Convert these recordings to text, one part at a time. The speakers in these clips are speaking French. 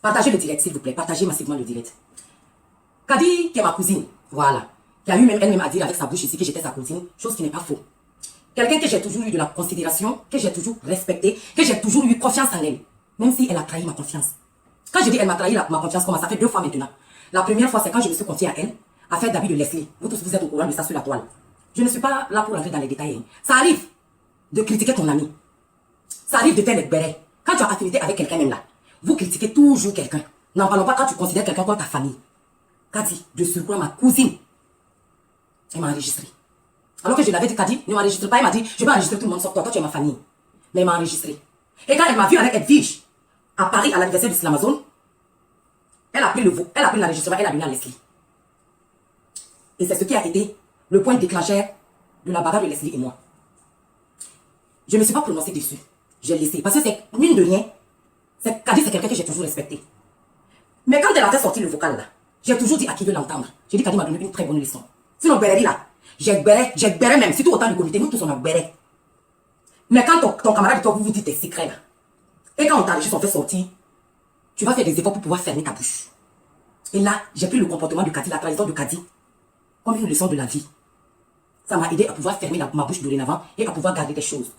Partagez le direct, s'il vous plaît. Partagez massivement le direct. Kadi, qui est ma cousine, voilà. Qui a eu même elle-même à dire avec sa bouche ici que j'étais sa cousine, chose qui n'est pas faux. Quelqu'un que j'ai toujours eu de la considération, que j'ai toujours respecté, que j'ai toujours eu confiance en elle. Même si elle a trahi ma confiance. Quand je dis elle m'a trahi ma confiance, comment ça fait 2 fois maintenant. La première fois, c'est quand je me suis confiée à elle, affaire d'habit de Leslie. Vous tous, vous êtes au courant de ça sur la toile. Je ne suis pas là pour entrer dans les détails. Ça arrive de critiquer ton ami. Ça arrive de faire les bérets. Quand tu as affinité avec quelqu'un même là, vous critiquez toujours quelqu'un. N'en parlons pas quand tu considères quelqu'un comme ta famille. Kadi, de surcroît, ma cousine, elle m'a enregistré. Alors que je l'avais dit, Kadi, ne m'enregistre pas. Elle m'a dit, je vais enregistrer tout le monde sauf toi, toi tu es ma famille. Mais elle m'a enregistré. Et quand elle m'a vu avec Edwige, à Paris, à l'anniversaire de Slamazone, elle a pris l'enregistrement, elle a donné à Leslie. Et c'est ce qui a été le point déclencheur de la bagarre de Leslie et moi. Je ne me suis pas prononcée dessus. J'ai laissé. Parce que c'est, mine de rien, Kadi, c'est quelqu'un que j'ai toujours respecté. Mais quand elle a fait sortir le vocal là, j'ai toujours dit à qui veut l'entendre. J'ai dit Kadi m'a donné une très bonne leçon. Sinon, Bérédi là, j'ai gbéré même. Surtout autant du comité, nous tous on a gbéré. Mais quand ton camarade et toi, vous vous dites tes secrets là, et quand on t'enregistre, on fait sortir, tu vas faire des efforts pour pouvoir fermer ta bouche. Et là, j'ai pris le comportement de Kadi, la trahison de Kadi, comme une leçon de la vie. Ça m'a aidé à pouvoir fermer ma bouche dorénavant et à pouvoir garder des choses.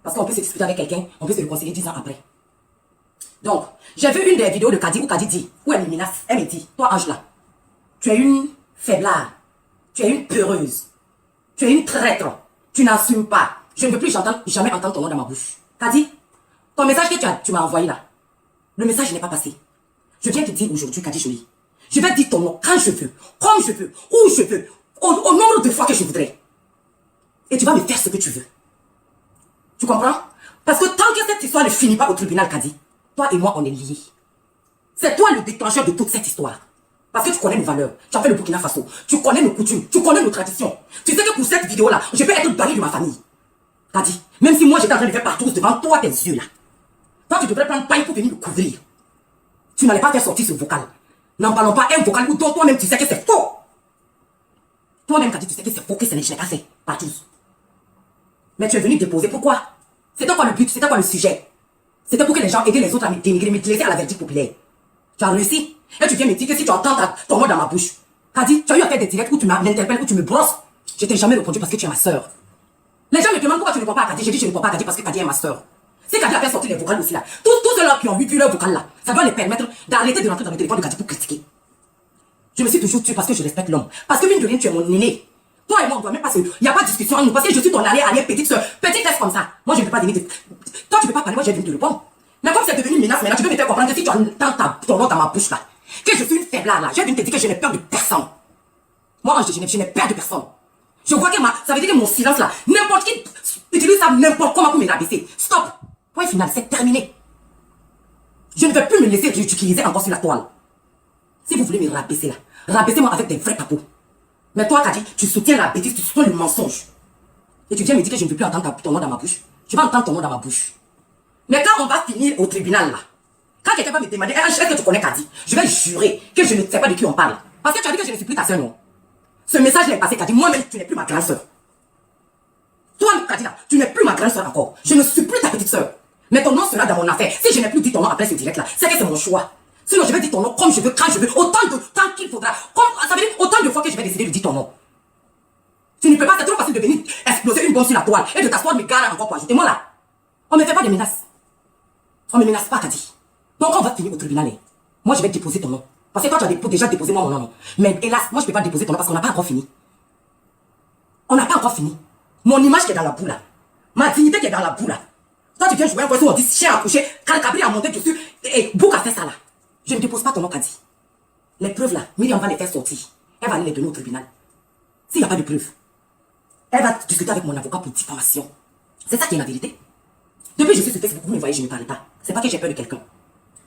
Parce qu'on peut se disputer avec quelqu'un, on peut se réconcilier 10 ans après. Donc, j'ai vu une des vidéos de Kadi où Kadi dit, où elle me menace, elle me dit, toi Angela, tu es une faiblarde, tu es une peureuse, tu es une traître, tu n'assumes pas. Je ne veux plus jamais entendre ton nom dans ma bouche. Kadi, ton message que tu m'as envoyé là, le message n'est pas passé. Je viens te dire aujourd'hui, Kadi Jolie, je vais dire ton nom quand je veux, comme je veux, où je veux, au nombre de fois que je voudrais. Et tu vas me faire ce que tu veux. Tu comprends? Parce que tant que cette histoire ne finit pas au tribunal, Kadi, toi et moi, on est liés. C'est toi le déclencheur de toute cette histoire. Parce que tu connais nos valeurs. Tu as fait le Burkina Faso. Tu connais nos coutumes. Tu connais nos traditions. Tu sais que pour cette vidéo-là, je peux être banni de ma famille. Kadi, même si moi j'étais en train de faire partout devant toi, tes yeux là. Toi, tu devrais prendre paille pour venir me couvrir. Tu n'allais pas faire sortir ce vocal. N'en parlons pas un vocal où toi-même tu sais que c'est faux. Toi-même, Kadi, tu sais que c'est faux, que je n'ai pas fait. Pas tous. Mais tu es venu déposer. Pourquoi? C'était quoi le but? C'était quoi le sujet? C'était pour que les gens aident les autres à me dénigrer, me laisser à la verdict populaire. Tu as réussi. Et tu viens me dire que si tu entends ton mot dans ma bouche, Kadi, tu as eu à faire des directs où tu m'interpelles, où tu me brosses. Je t'ai jamais répondu parce que tu es ma soeur. Les gens me demandent pourquoi tu ne réponds pas à Kadi. J'ai dit je ne réponds pas à Kadi parce que Kadi est ma soeur. Si Kadi a fait sortir les vocales aussi là, tous ceux-là qui ont vu leur vocal là, ça doit les permettre d'arrêter de rentrer dans le téléphone de Kadi pour critiquer. Je me suis toujours tué parce que je respecte l'homme. Parce que mine de rien, tu es mon aîné. Toi et moi, on doit même pas se... Il n'y a pas de discussion entre nous. Parce que je suis ton arrière petite soeur. Petite laisse comme ça. Moi, je ne peux pas venir te... Toi, tu ne peux pas parler. Moi, j'ai venu te répondre. Mais comme c'est devenu une menace, maintenant, tu peux me faire comprendre que si tu entends ton nom dans ma bouche là, que je suis une faiblard là, j'ai venu te dire que je n'ai peur de personne. Moi, je n'ai peur de personne. Je vois que ça veut dire que mon silence là, n'importe qui utilise ça n'importe comment pour me rabaisser. Stop. Point final, c'est terminé. Je ne vais plus me laisser ridiculiser encore sur la toile. Si vous voulez me rabaisser là, rabaissez-moi avec des vrais papous. Mais toi, Kadi, tu soutiens la bêtise, tu soutiens le mensonge. Et tu viens me dire que je ne veux plus entendre ton nom dans ma bouche. Tu vas entendre ton nom dans ma bouche. Mais quand on va finir au tribunal là, quand quelqu'un va me demander, est-ce que tu connais Kadi? Je vais jurer que je ne sais pas de qui on parle. Parce que tu as dit que je ne suis plus ta soeur, non? Ce message est passé, Kadi. Moi-même, tu n'es plus ma grande soeur. Toi, Kadi, là, tu n'es plus ma grande soeur encore. Je ne suis plus ta petite soeur. Mais ton nom sera dans mon affaire. Si je n'ai plus dit ton nom après ce direct là, c'est que c'est mon choix. Sinon, je vais dire ton nom comme je veux, quand je veux, autant de temps qu'il faudra. Ça veut dire autant de fois que je vais décider de dire ton nom. Tu ne peux pas, c'est trop facile de venir exploser une bombe sur la toile et de t'asseoir me garer encore pour ajouter. Moi là, on ne me fait pas de menaces. On ne me menace pas, Kadi. Donc, on va finir au tribunal. Moi, je vais déposer ton nom. Parce que toi, tu as déjà déposé moi mon nom. Mais hélas, moi, je ne peux pas déposer ton nom parce qu'on n'a pas encore fini. On n'a pas encore fini. Mon image qui est dans la boue là. Ma dignité qui est dans la boue là. Toi, tu viens jouer un poisson, on dit chien à coucher, Calcabri a monté dessus, et Bouk a fait ça là. Je ne dépose pas ton nom, Kadi. Les preuves là, Myriam va les faire sortir. Elle va aller les donner au tribunal. S'il n'y a pas de preuves, elle va discuter avec mon avocat pour diffamation. C'est ça qui est la vérité. Depuis que je suis sur Facebook, vous me voyez, je ne parle pas. C'est pas que j'ai peur de quelqu'un.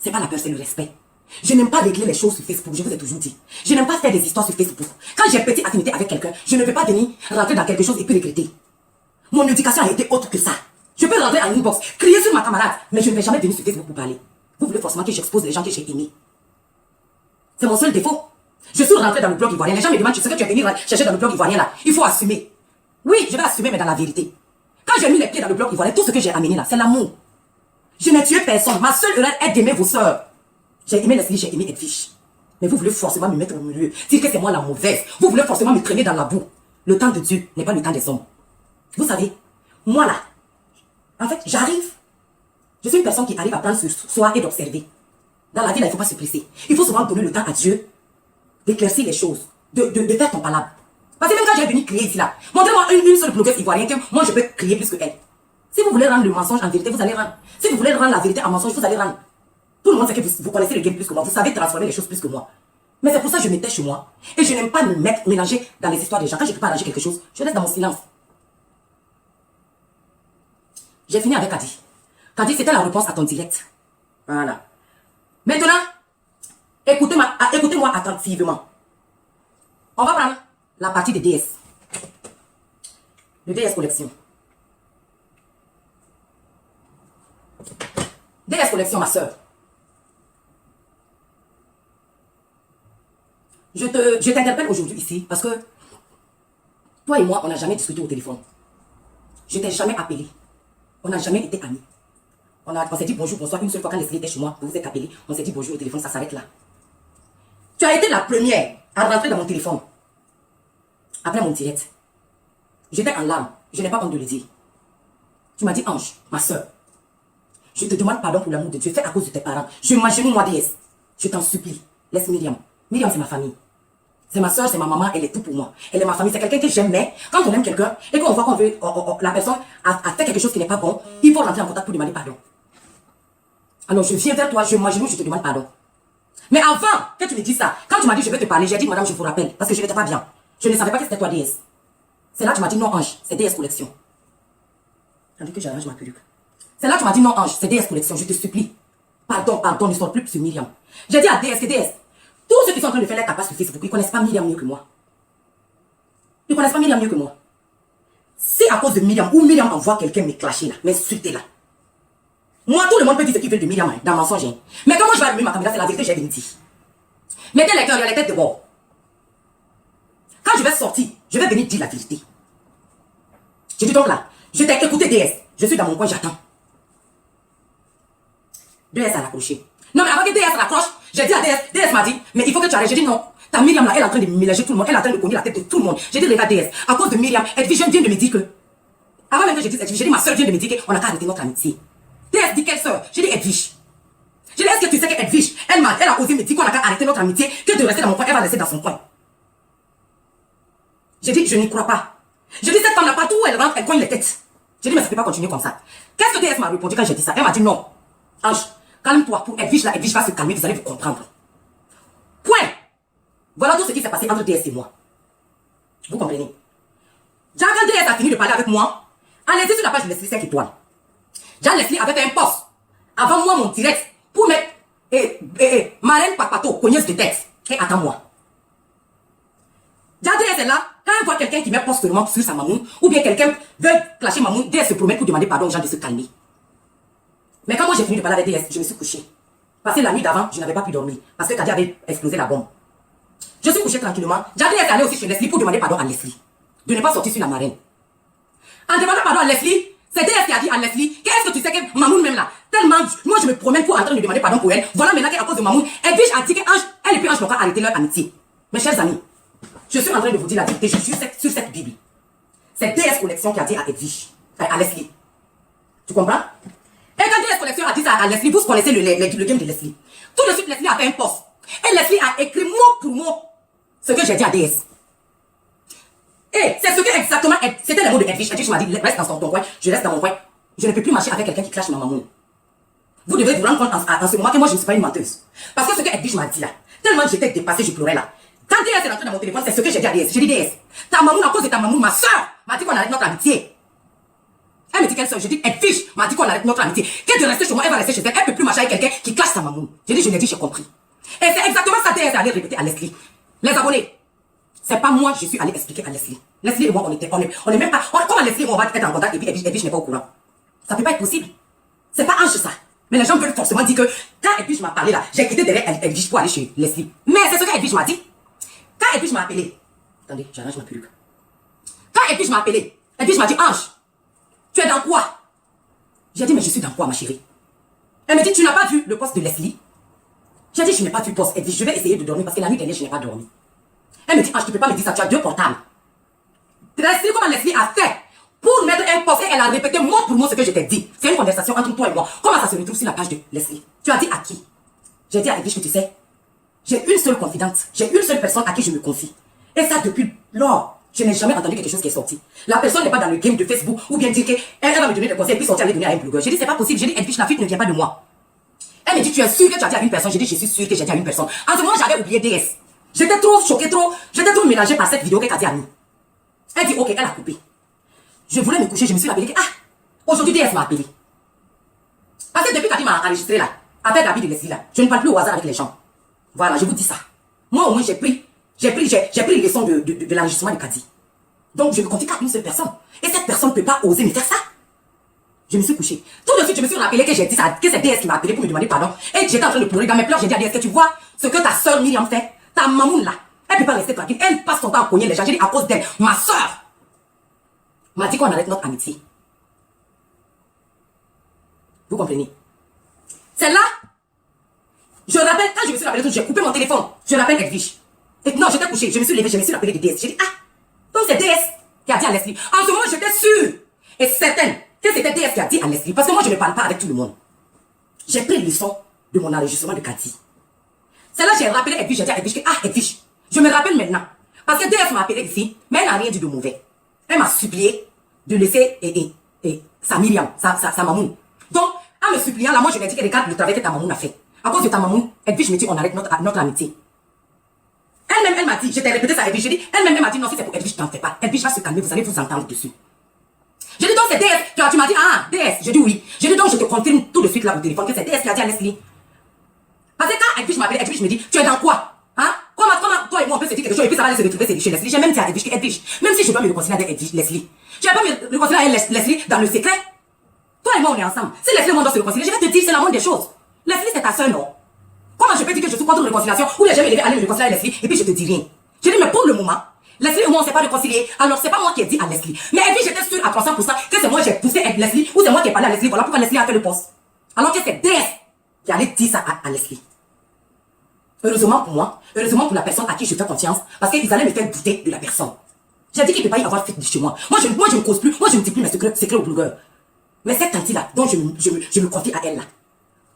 C'est pas la peur, c'est le respect. Je n'aime pas régler les choses sur Facebook, je vous ai toujours dit. Je n'aime pas faire des histoires sur Facebook. Quand j'ai petite affinité avec quelqu'un, je ne veux pas venir rentrer dans quelque chose et puis regretter. Mon éducation a été autre que ça. Je peux rentrer en inbox, crier sur ma camarade, mais je ne vais jamais venir sur Facebook pour parler. Vous voulez forcément que j'expose les gens que j'ai aimés. C'est mon seul défaut. Je suis rentré dans le blog ivoirien. Les gens me demandent, tu sais que tu es venu chercher dans le blog ivoirien là. Il faut assumer. Oui, je vais assumer, mais dans la vérité. Quand j'ai mis les pieds dans le blog ivoirien, tout ce que j'ai amené là, c'est l'amour. Je n'ai tué personne. Ma seule erreur est d'aimer vos sœurs. J'ai aimé Leslie, j'ai aimé Edwige. Mais vous voulez forcément me mettre au milieu, dire que c'est moi la mauvaise. Vous voulez forcément me traîner dans la boue. Le temps de Dieu n'est pas le temps des hommes. Vous savez, moi là, en fait, j'arrive. Je suis une personne qui arrive à prendre sur soi et d'observer. Dans la vie, là, il ne faut pas se presser. Il faut souvent donner le temps à Dieu d'éclaircir les choses, de faire ton palabre. Parce que même quand j'ai venu crier ici là, montrez-moi une seule blogueuse ivoirienne que moi je peux crier plus que elle. Si vous voulez rendre le mensonge en vérité, vous allez rendre. Si vous voulez rendre la vérité en mensonge, vous allez rendre. Tout le monde sait que vous connaissez le game plus que moi, vous savez transformer les choses plus que moi. Mais c'est pour ça que je me tais chez moi. Et je n'aime pas me mélanger dans les histoires des gens. Quand je ne peux pas arranger quelque chose, je reste dans mon silence. J'ai fini avec Kadi. Kadi, c'était la réponse à ton direct. Voilà. Maintenant, écoutez-moi attentivement. On va prendre la partie des DS. Le DS Collection. DS Collection, ma soeur. Je t'interpelle aujourd'hui ici parce que toi et moi, on n'a jamais discuté au téléphone. Je t'ai jamais appelé. On n'a jamais été amis. On s'est dit bonjour, bonsoir une seule fois quand Leslie était chez moi. Vous vous êtes appelé. On s'est dit bonjour au téléphone, ça s'arrête là. Tu as été la première à rentrer dans mon téléphone. Après mon direct. J'étais en larmes. Je n'ai pas honte de le dire. Tu m'as dit, Ange, ma soeur, je te demande pardon pour l'amour de Dieu fait à cause de tes parents. Je m'agenouille moi déesse. Je t'en supplie. Laisse Myriam. Myriam, c'est ma famille. C'est ma soeur, c'est ma maman, elle est tout pour moi. Elle est ma famille, c'est quelqu'un que j'aime, mais quand on aime quelqu'un et qu'on voit qu'on veut, la personne a fait quelque chose qui n'est pas bon, il faut rentrer en contact pour demander pardon. Alors je viens vers toi, je m'agenouille, je te demande pardon. Mais avant que tu me dises ça, quand tu m'as dit je vais te parler, j'ai dit madame, je vous rappelle, parce que je n'étais pas bien. Je ne savais pas que c'était toi DS. C'est là que tu m'as dit non Ange, c'est DS Collection. Tandis que j'arrange ma perruque. C'est là que tu m'as dit non Ange, c'est DS Collection, je te supplie. Pardon, pardon, ne sors plus sur Myriam. J'ai dit à DS que DS, tous ceux qui sont en train de faire les tapas sur Facebook, ils ne connaissent pas Myriam mieux que moi. Ils ne connaissent pas Myriam mieux que moi. Si à cause de Myriam, ou Myriam envoie quelqu'un me clasher là, m'insulter là. Moi, tout le monde peut dire ce qu'il veut de Myriam dans le mensonge. Mais comment je vais allumer ma caméra, c'est la vérité, j'ai venu dire. Mettez les cœurs, il y a les têtes de bord. Quand je vais sortir, je vais venir dire la vérité. Je dis donc là, je t'ai écouté DS. Je suis dans mon coin, j'attends. DS a raccroché. Non mais avant que DS raccroche, j'ai dit à DS, DS m'a dit, mais il faut que tu arrêtes. J'ai dit non, ta Myriam là, elle est en train de mélanger tout le monde, elle est en train de cogner la tête de tout le monde. J'ai dit regarde DS, à cause de Myriam, Edwige vient de me dire que, avant même que je dise Edwige, j'ai dit ma soeur vient de me dire qu'on n'a qu'à arrêter notre amitié. DS dit quelle soeur? J'ai dit Edwige. J'ai dit est-ce que tu sais que Edwige, elle a osé me dire qu'on n'a qu'à arrêter notre amitié, que de rester dans mon coin, elle va rester dans son coin. J'ai dit je n'y crois pas. J'ai dit cette femme là, partout où elle rentre, elle cogne les têtes. J'ai dit mais ça ne peut pas continuer comme ça. Qu'est-ce que DS m'a répondu quand j'ai dit ça? Elle m'a dit non. Ange, calme-toi, pour Edwige là, Edwige va se calmer, vous allez vous comprendre. Point. Voilà tout ce qui s'est passé entre DS et moi. Vous comprenez? Quand DS a fini de parler avec moi, allez-y sur la page de Leslie 5 étoiles. Jean Leslie avait fait un post avant moi mon direct pour mettre Marraine Papato, cogneuse de tête. Et attends-moi. Jean DS est là, quand elle voit quelqu'un qui met post seulement sur sa mamoun, ou bien quelqu'un veut clasher mamoun, DS se promet pour demander pardon aux gens de se calmer. Mais quand moi j'ai fini de parler avec DS, je me suis couché. Parce que la nuit d'avant, je n'avais pas pu dormir. Parce que Kadi avait explosé la bombe. Je suis couché tranquillement. Jadi est allé aussi chez Leslie pour demander pardon à Leslie. De ne pas sortir sur la marraine. En demandant pardon à Leslie, c'est DS qui a dit à Leslie, qu'est-ce que tu sais que Mamoun même là, tellement, moi je me promène pour en train de demander pardon pour elle. Voilà maintenant qu'à cause de Mamoun, Edwige a dit qu'elle et puis Ange n'ont pas arrêté leur amitié. Mes chers amis, je suis en train de vous dire la vérité, je suis sur cette Bible. C'est DS Collection qui a dit à Edwige, à Leslie. Tu comprends? Et quand DS Collection a dit ça à Leslie, vous connaissez le game de Leslie. Tout de suite, Leslie a fait un post. Et Leslie a écrit mot pour mot ce que j'ai dit à DS. Et c'est ce que exactement, c'était le mot de Edwige. Edwige m'a dit, reste dans ton coin, je reste dans mon coin. Je ne peux plus marcher avec quelqu'un qui clash ma maman. Vous devez vous rendre compte en ce moment que moi je ne suis pas une menteuse. Parce que ce que Edwige m'a dit là, tellement j'étais dépassée, je pleurais là. Quand DS est rentré dans mon téléphone, c'est ce que j'ai dit à DS. J'ai dit DS, ta maman, à cause de ta maman, ma soeur, m'a dit qu'on arrête notre amitié. Elle me dit quelle soeur? J'ai dit Edwige m'a dit qu'on arrête notre amitié. Qu'elle de rester chez moi, elle va rester chez elle. Elle ne peut plus marcher avec quelqu'un qui clash sa maman. J'ai dit, je l'ai dit, j'ai compris. Et c'est exactement ça DS est allé répéter à Leslie. Les abonnés, c'est pas moi, je suis allé expliquer à Leslie. Leslie et moi, on est même pas, comment Leslie et moi, on va être en contact et puis Edwige n'est pas au courant. Ça peut pas être possible. C'est pas Ange ça. Mais les gens veulent forcément dire que quand Edwige m'a parlé là, j'ai quitté derrière Edwige pour aller chez Leslie. Mais c'est ce que Edwige m'a dit. Quand Edwige m'a appelé, attendez, j'arrange ma perruque. Quand Edwige m'a appelé, Edwige m'a dit, Ange, tu es dans quoi? J'ai dit, mais je suis dans quoi, ma chérie? Elle me dit, tu n'as pas vu le poste de Leslie? J'ai dit, je n'ai pas vu poste. Elle dit, je vais essayer de dormir parce que la nuit dernière, je n'ai pas dormi. Elle me dit, ah, tu ne peux pas me dire ça, tu as 2 portables. Leslie, comment Leslie a fait pour mettre un poste et elle a répété mot pour mot ce que je t'ai dit. C'est une conversation entre toi et moi. Comment ça se retrouve sur la page de Leslie? Tu as dit à qui? J'ai dit à Edwige que tu sais, j'ai une seule confidente, j'ai une seule personne à qui je me confie. Et ça depuis lors, je n'ai jamais entendu quelque chose qui est sorti. La personne n'est pas dans le game de Facebook ou bien dire qu'elle va me donner des conseils et puis sortir aller donner à un blogueur. J'ai dit c'est pas possible, j'ai dit Edwige, la fuite ne vient pas de moi. Elle me dit tu es sûr que tu as dit à une personne? J'ai dit je suis sûr que j'ai dit à une personne. En ce moment j'avais oublié DS. J'étais trop choquée, j'étais trop mélangée par cette vidéo qu'elle a dit à nous. Elle dit ok, elle a coupé. Je voulais me coucher, je me suis rappelé que aujourd'hui DS m'a appelé. Parce que depuis qu'elle m'a enregistré là, avec l'habit de Leslie là, je ne parle plus au hasard avec les gens. Voilà, je vous dis ça. Moi au moins j'ai pris les leçons de l'enregistrement de Kadi. Donc je me confie qu'à une seule personne. Et cette personne ne peut pas oser me faire ça. Je me suis couché. Tout de suite, je me suis rappelé que j'ai dit ça, que c'est DS qui m'a appelé pour me demander pardon. Et j'étais en train de pleurer dans mes pleurs. J'ai dit à DS que tu vois ce que ta soeur Myriam fait, ta mamoune là, elle ne peut pas rester tranquille. Elle passe son temps à cogner les gens. J'ai dit à cause d'elle, ma soeur m'a dit qu'on arrête notre amitié. Vous comprenez? C'est là. Je rappelle, quand je me suis rappelé, j'ai coupé mon téléphone. Je rappelle Edwige. Et non, j'étais couché. Je me suis levé, je me suis rappelé de DS. J'ai dit, donc c'est DS qui a dit à Leslie. En ce moment, j'étais sûre et certaine que c'était DS qui a dit à Leslie. Parce que moi, je ne parle pas avec tout le monde. J'ai pris le son de mon enregistrement de Cathy. C'est là que j'ai rappelé Edwige. J'ai dit à Edwige que, Edwige, je me rappelle maintenant. Parce que DS m'a appelé ici, mais elle n'a rien dit de mauvais. Elle m'a supplié de laisser sa Myriam, sa mamoune. Donc, en me suppliant, là, moi, je lui ai dit que regarde le travail que ta mamoune a fait. À cause de ta mamoune, Edwige me dit on arrête notre amitié. Elle-même, elle m'a dit, je t'ai répété ça à Edwige, j'ai dit, elle-même, elle m'a dit non, si c'est pour Edwige, t'en fais pas. Edwige va se calmer, vous allez vous entendre dessus. J'ai dit donc c'est DS, tu m'as dit, DS, j'ai dit oui. J'ai dit donc je te confirme tout de suite là au téléphone que c'est DS qui a dit à Leslie. Parce que quand Edwige m'appelle, Edwige me dit, tu es dans quoi? Comment toi et moi on peut se dire quelque chose et puis ça va aller se retrouver chez Leslie. J'ai même dit à Edwige que Edwige, même si je dois me réconcilier avec Leslie, je vais pas me réconcilier avec Leslie dans le secret. Toi et moi on est ensemble. Si Leslie et moi on doit se réconcilier, je vais te dire c'est la moindre des choses. Leslie c'est ta soeur, non? Comment je peux dire que je suis contre une réconciliation ou les gens me lever aller me réconcilier avec Leslie et puis je te dis rien? J'ai dit mais pour le moment, Leslie et moi on ne s'est pas réconcilié. Alors c'est pas moi qui ai dit à Leslie. Mais Edwige j'étais sûre à 300% que c'est moi qui ai poussé Leslie ou c'est moi qui ai parlé à Leslie. Voilà pourquoi Leslie a fait le poste. Alors que c'est DS qui allait dire ça à Leslie. Heureusement pour moi, heureusement pour la personne à qui je fais confiance, parce qu'ils allaient me faire douter de la personne. J'ai dit qu'il ne peut pas y avoir fuite de chez moi. Moi je ne cause plus, moi je ne dis plus mes secrets aux blogueurs. Mais cette tante-là, dont je me confie à elle là,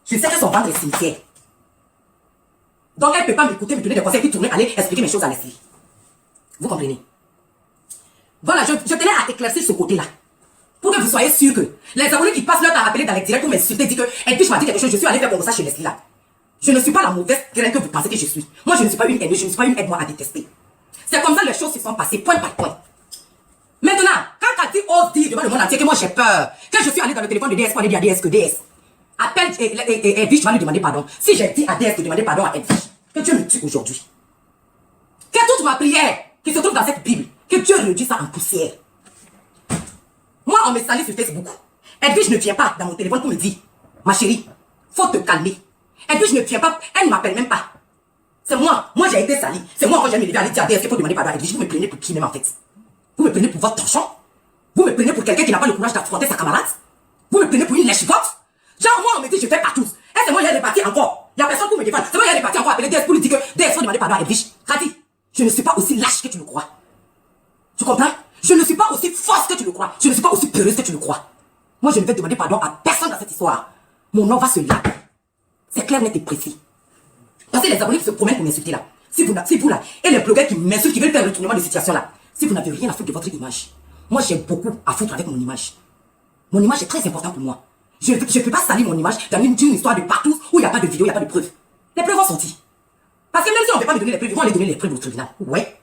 je sais que son ventre est cimetière. Donc elle ne peut pas m'écouter, me donner des conseils, puis tourner, aller expliquer mes choses à Leslie. Vous comprenez? Voilà, je tenais à éclaircir ce côté-là. Pour que vous soyez sûr que les abonnés qui passent leur temps à appeler dans les directs pour m'insulter, disent que Edwige m'a dit quelque chose, je suis allé faire comme ça chez Leslie là. Je ne suis pas la mauvaise graine que vous pensez que je suis. Moi, je ne suis pas une Edwige, je ne suis pas une aide-moi à détester. C'est comme ça que les choses se sont passées, point par point. Maintenant, quand Cathy ose dire devant le monde entier que moi j'ai peur, que je suis allé dans le téléphone de DS pour aller dire à DS que DS, appelle Edwige, tu vas lui demander pardon. Si j'ai dit à DS de demander pardon à Edwige, que Dieu me tue aujourd'hui. Que toute ma prière qui se trouve dans cette Bible, que Dieu réduise ça en poussière. Moi, on me salue sur Facebook. Edwige ne vient pas dans mon téléphone pour me dire, ma chérie, faut te calmer. Edwige ne vient pas, elle ne m'appelle même pas. C'est moi j'ai été salie. C'est moi quand j'ai me lever à aller dire à DS qu'il faut demander pardon à Edwige. Vous me prenez pour qui même en fait? Vous me prenez pour votre torchon? Vous me prenez pour quelqu'un qui n'a pas le courage d'affronter sa camarade? Vous me prenez pour une lèche-vote? Genre moi on me dit je fais partout. Et c'est moi il est reparti encore. Il n'y a personne pour me défendre. C'est moi il est reparti encore appeler DS pour lui dire que DS faut demander pardon à Edwige. Kadi, je ne suis pas aussi lâche que tu le crois. Tu comprends? Je ne suis pas aussi force que tu le crois. Je ne suis pas aussi peureuse que tu le crois. Moi je ne vais demander pardon à personne dans cette histoire. Mon nom va se laver. C'est clair, net et précis. Parce que les abonnés qui se promènent pour m'insulter là, si vous là, et les blogueurs qui m'insultent, qui veulent faire le retournement de situation là, si vous n'avez rien à foutre de votre image, moi j'ai beaucoup à foutre avec mon image. Mon image est très importante pour moi. Je ne peux pas salir mon image dans une histoire de partout où il n'y a pas de vidéo, il n'y a pas de preuves. Les preuves vont sortir. Parce que même si on ne peut pas me donner les preuves, ils vont aller donner les preuves au tribunal. Ouais.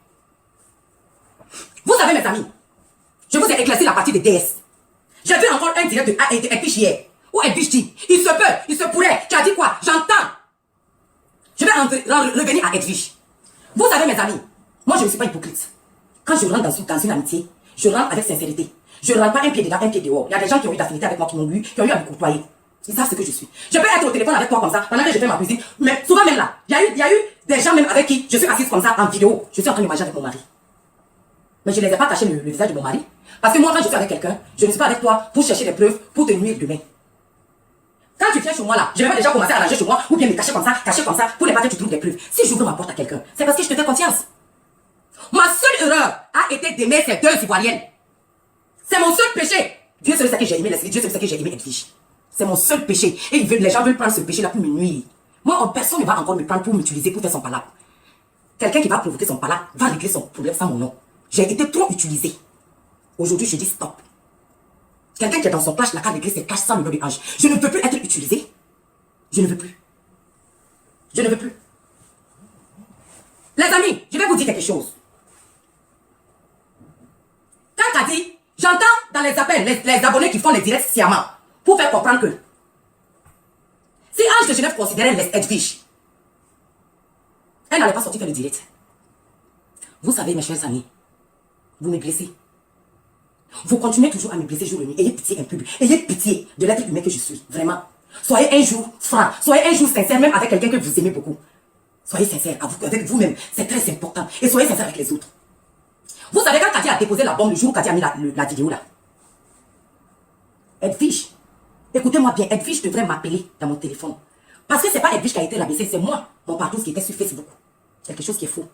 Vous savez mes amis, je vous ai éclairci la partie de DS. J'ai vu encore un direct de Edwige hier. Où Edwige dit, il se peut, il se pourrait. Tu as dit quoi? J'entends. Je vais revenir à Edwige. Vous savez mes amis, moi je ne suis pas hypocrite. Quand je rentre dans une amitié, je rentre avec sincérité. Je ne rentre pas un pied dedans, un pied dehors. Il y a des gens qui ont eu d'affinité avec moi, qui m'ont eu, qui ont eu à me côtoyer. Ils savent ce que je suis. Je peux être au téléphone avec toi comme ça, pendant que je fais ma cuisine. Mais souvent même là, il y a eu des gens même avec qui je suis assise comme ça en vidéo. Je suis en train de manger avec mon mari. Mais je ne les ai pas caché le visage de mon mari. Parce que moi quand je suis avec quelqu'un, je ne suis pas avec toi pour chercher des preuves, pour te nuire demain. Quand tu viens chez moi là, je vais pas déjà commencer à ranger chez moi ou bien me cacher comme ça, pour ne pas que tu trouves des preuves. Si j'ouvre ma porte à quelqu'un, c'est parce que je te fais confiance. Ma seule erreur a été d'aimer ces deux Ivoiriennes. C'est mon seul péché. Dieu sait ce que j'ai aimé, Dieu sait ce que j'ai aimé Edwige. C'est mon seul péché. Et les gens veulent prendre ce péché là pour me nuire. Moi, personne ne va encore me prendre pour m'utiliser pour faire son palabre. Quelqu'un qui va provoquer son palabre va régler son problème sans mon nom. J'ai été trop utilisé. Aujourd'hui, je dis stop. Quelqu'un qui est dans son clash n'a qu'à régler ses clashs sans le nom de Ange. Je ne veux plus être utilisé. Je ne veux plus. Je ne veux plus. Les amis, je vais vous dire quelque chose. Quand t'as dit, j'entends dans les appels, les abonnés qui font les directs sciemment, pour faire comprendre que si Ange de Genève considérait les Edwige, elle n'allait pas sortir faire le direct. Vous savez, mes chers amis, vous me blessez. Vous continuez toujours à me blesser jour et nuit. Ayez pitié un peu. Ayez pitié de l'être humain que je suis. Vraiment. Soyez un jour franc. Soyez un jour sincère, même avec quelqu'un que vous aimez beaucoup. Soyez sincère avec vous-même. C'est très important. Et soyez sincère avec les autres. Vous savez, quand Kadi a déposé la bombe le jour où Kadi a mis la vidéo là. Edwige, écoutez-moi bien. Edwige devrait m'appeler dans mon téléphone. Parce que c'est pas Edwige qui a été rabaissée, c'est moi, mon partout qui était sur Facebook. Quelque chose qui est faux.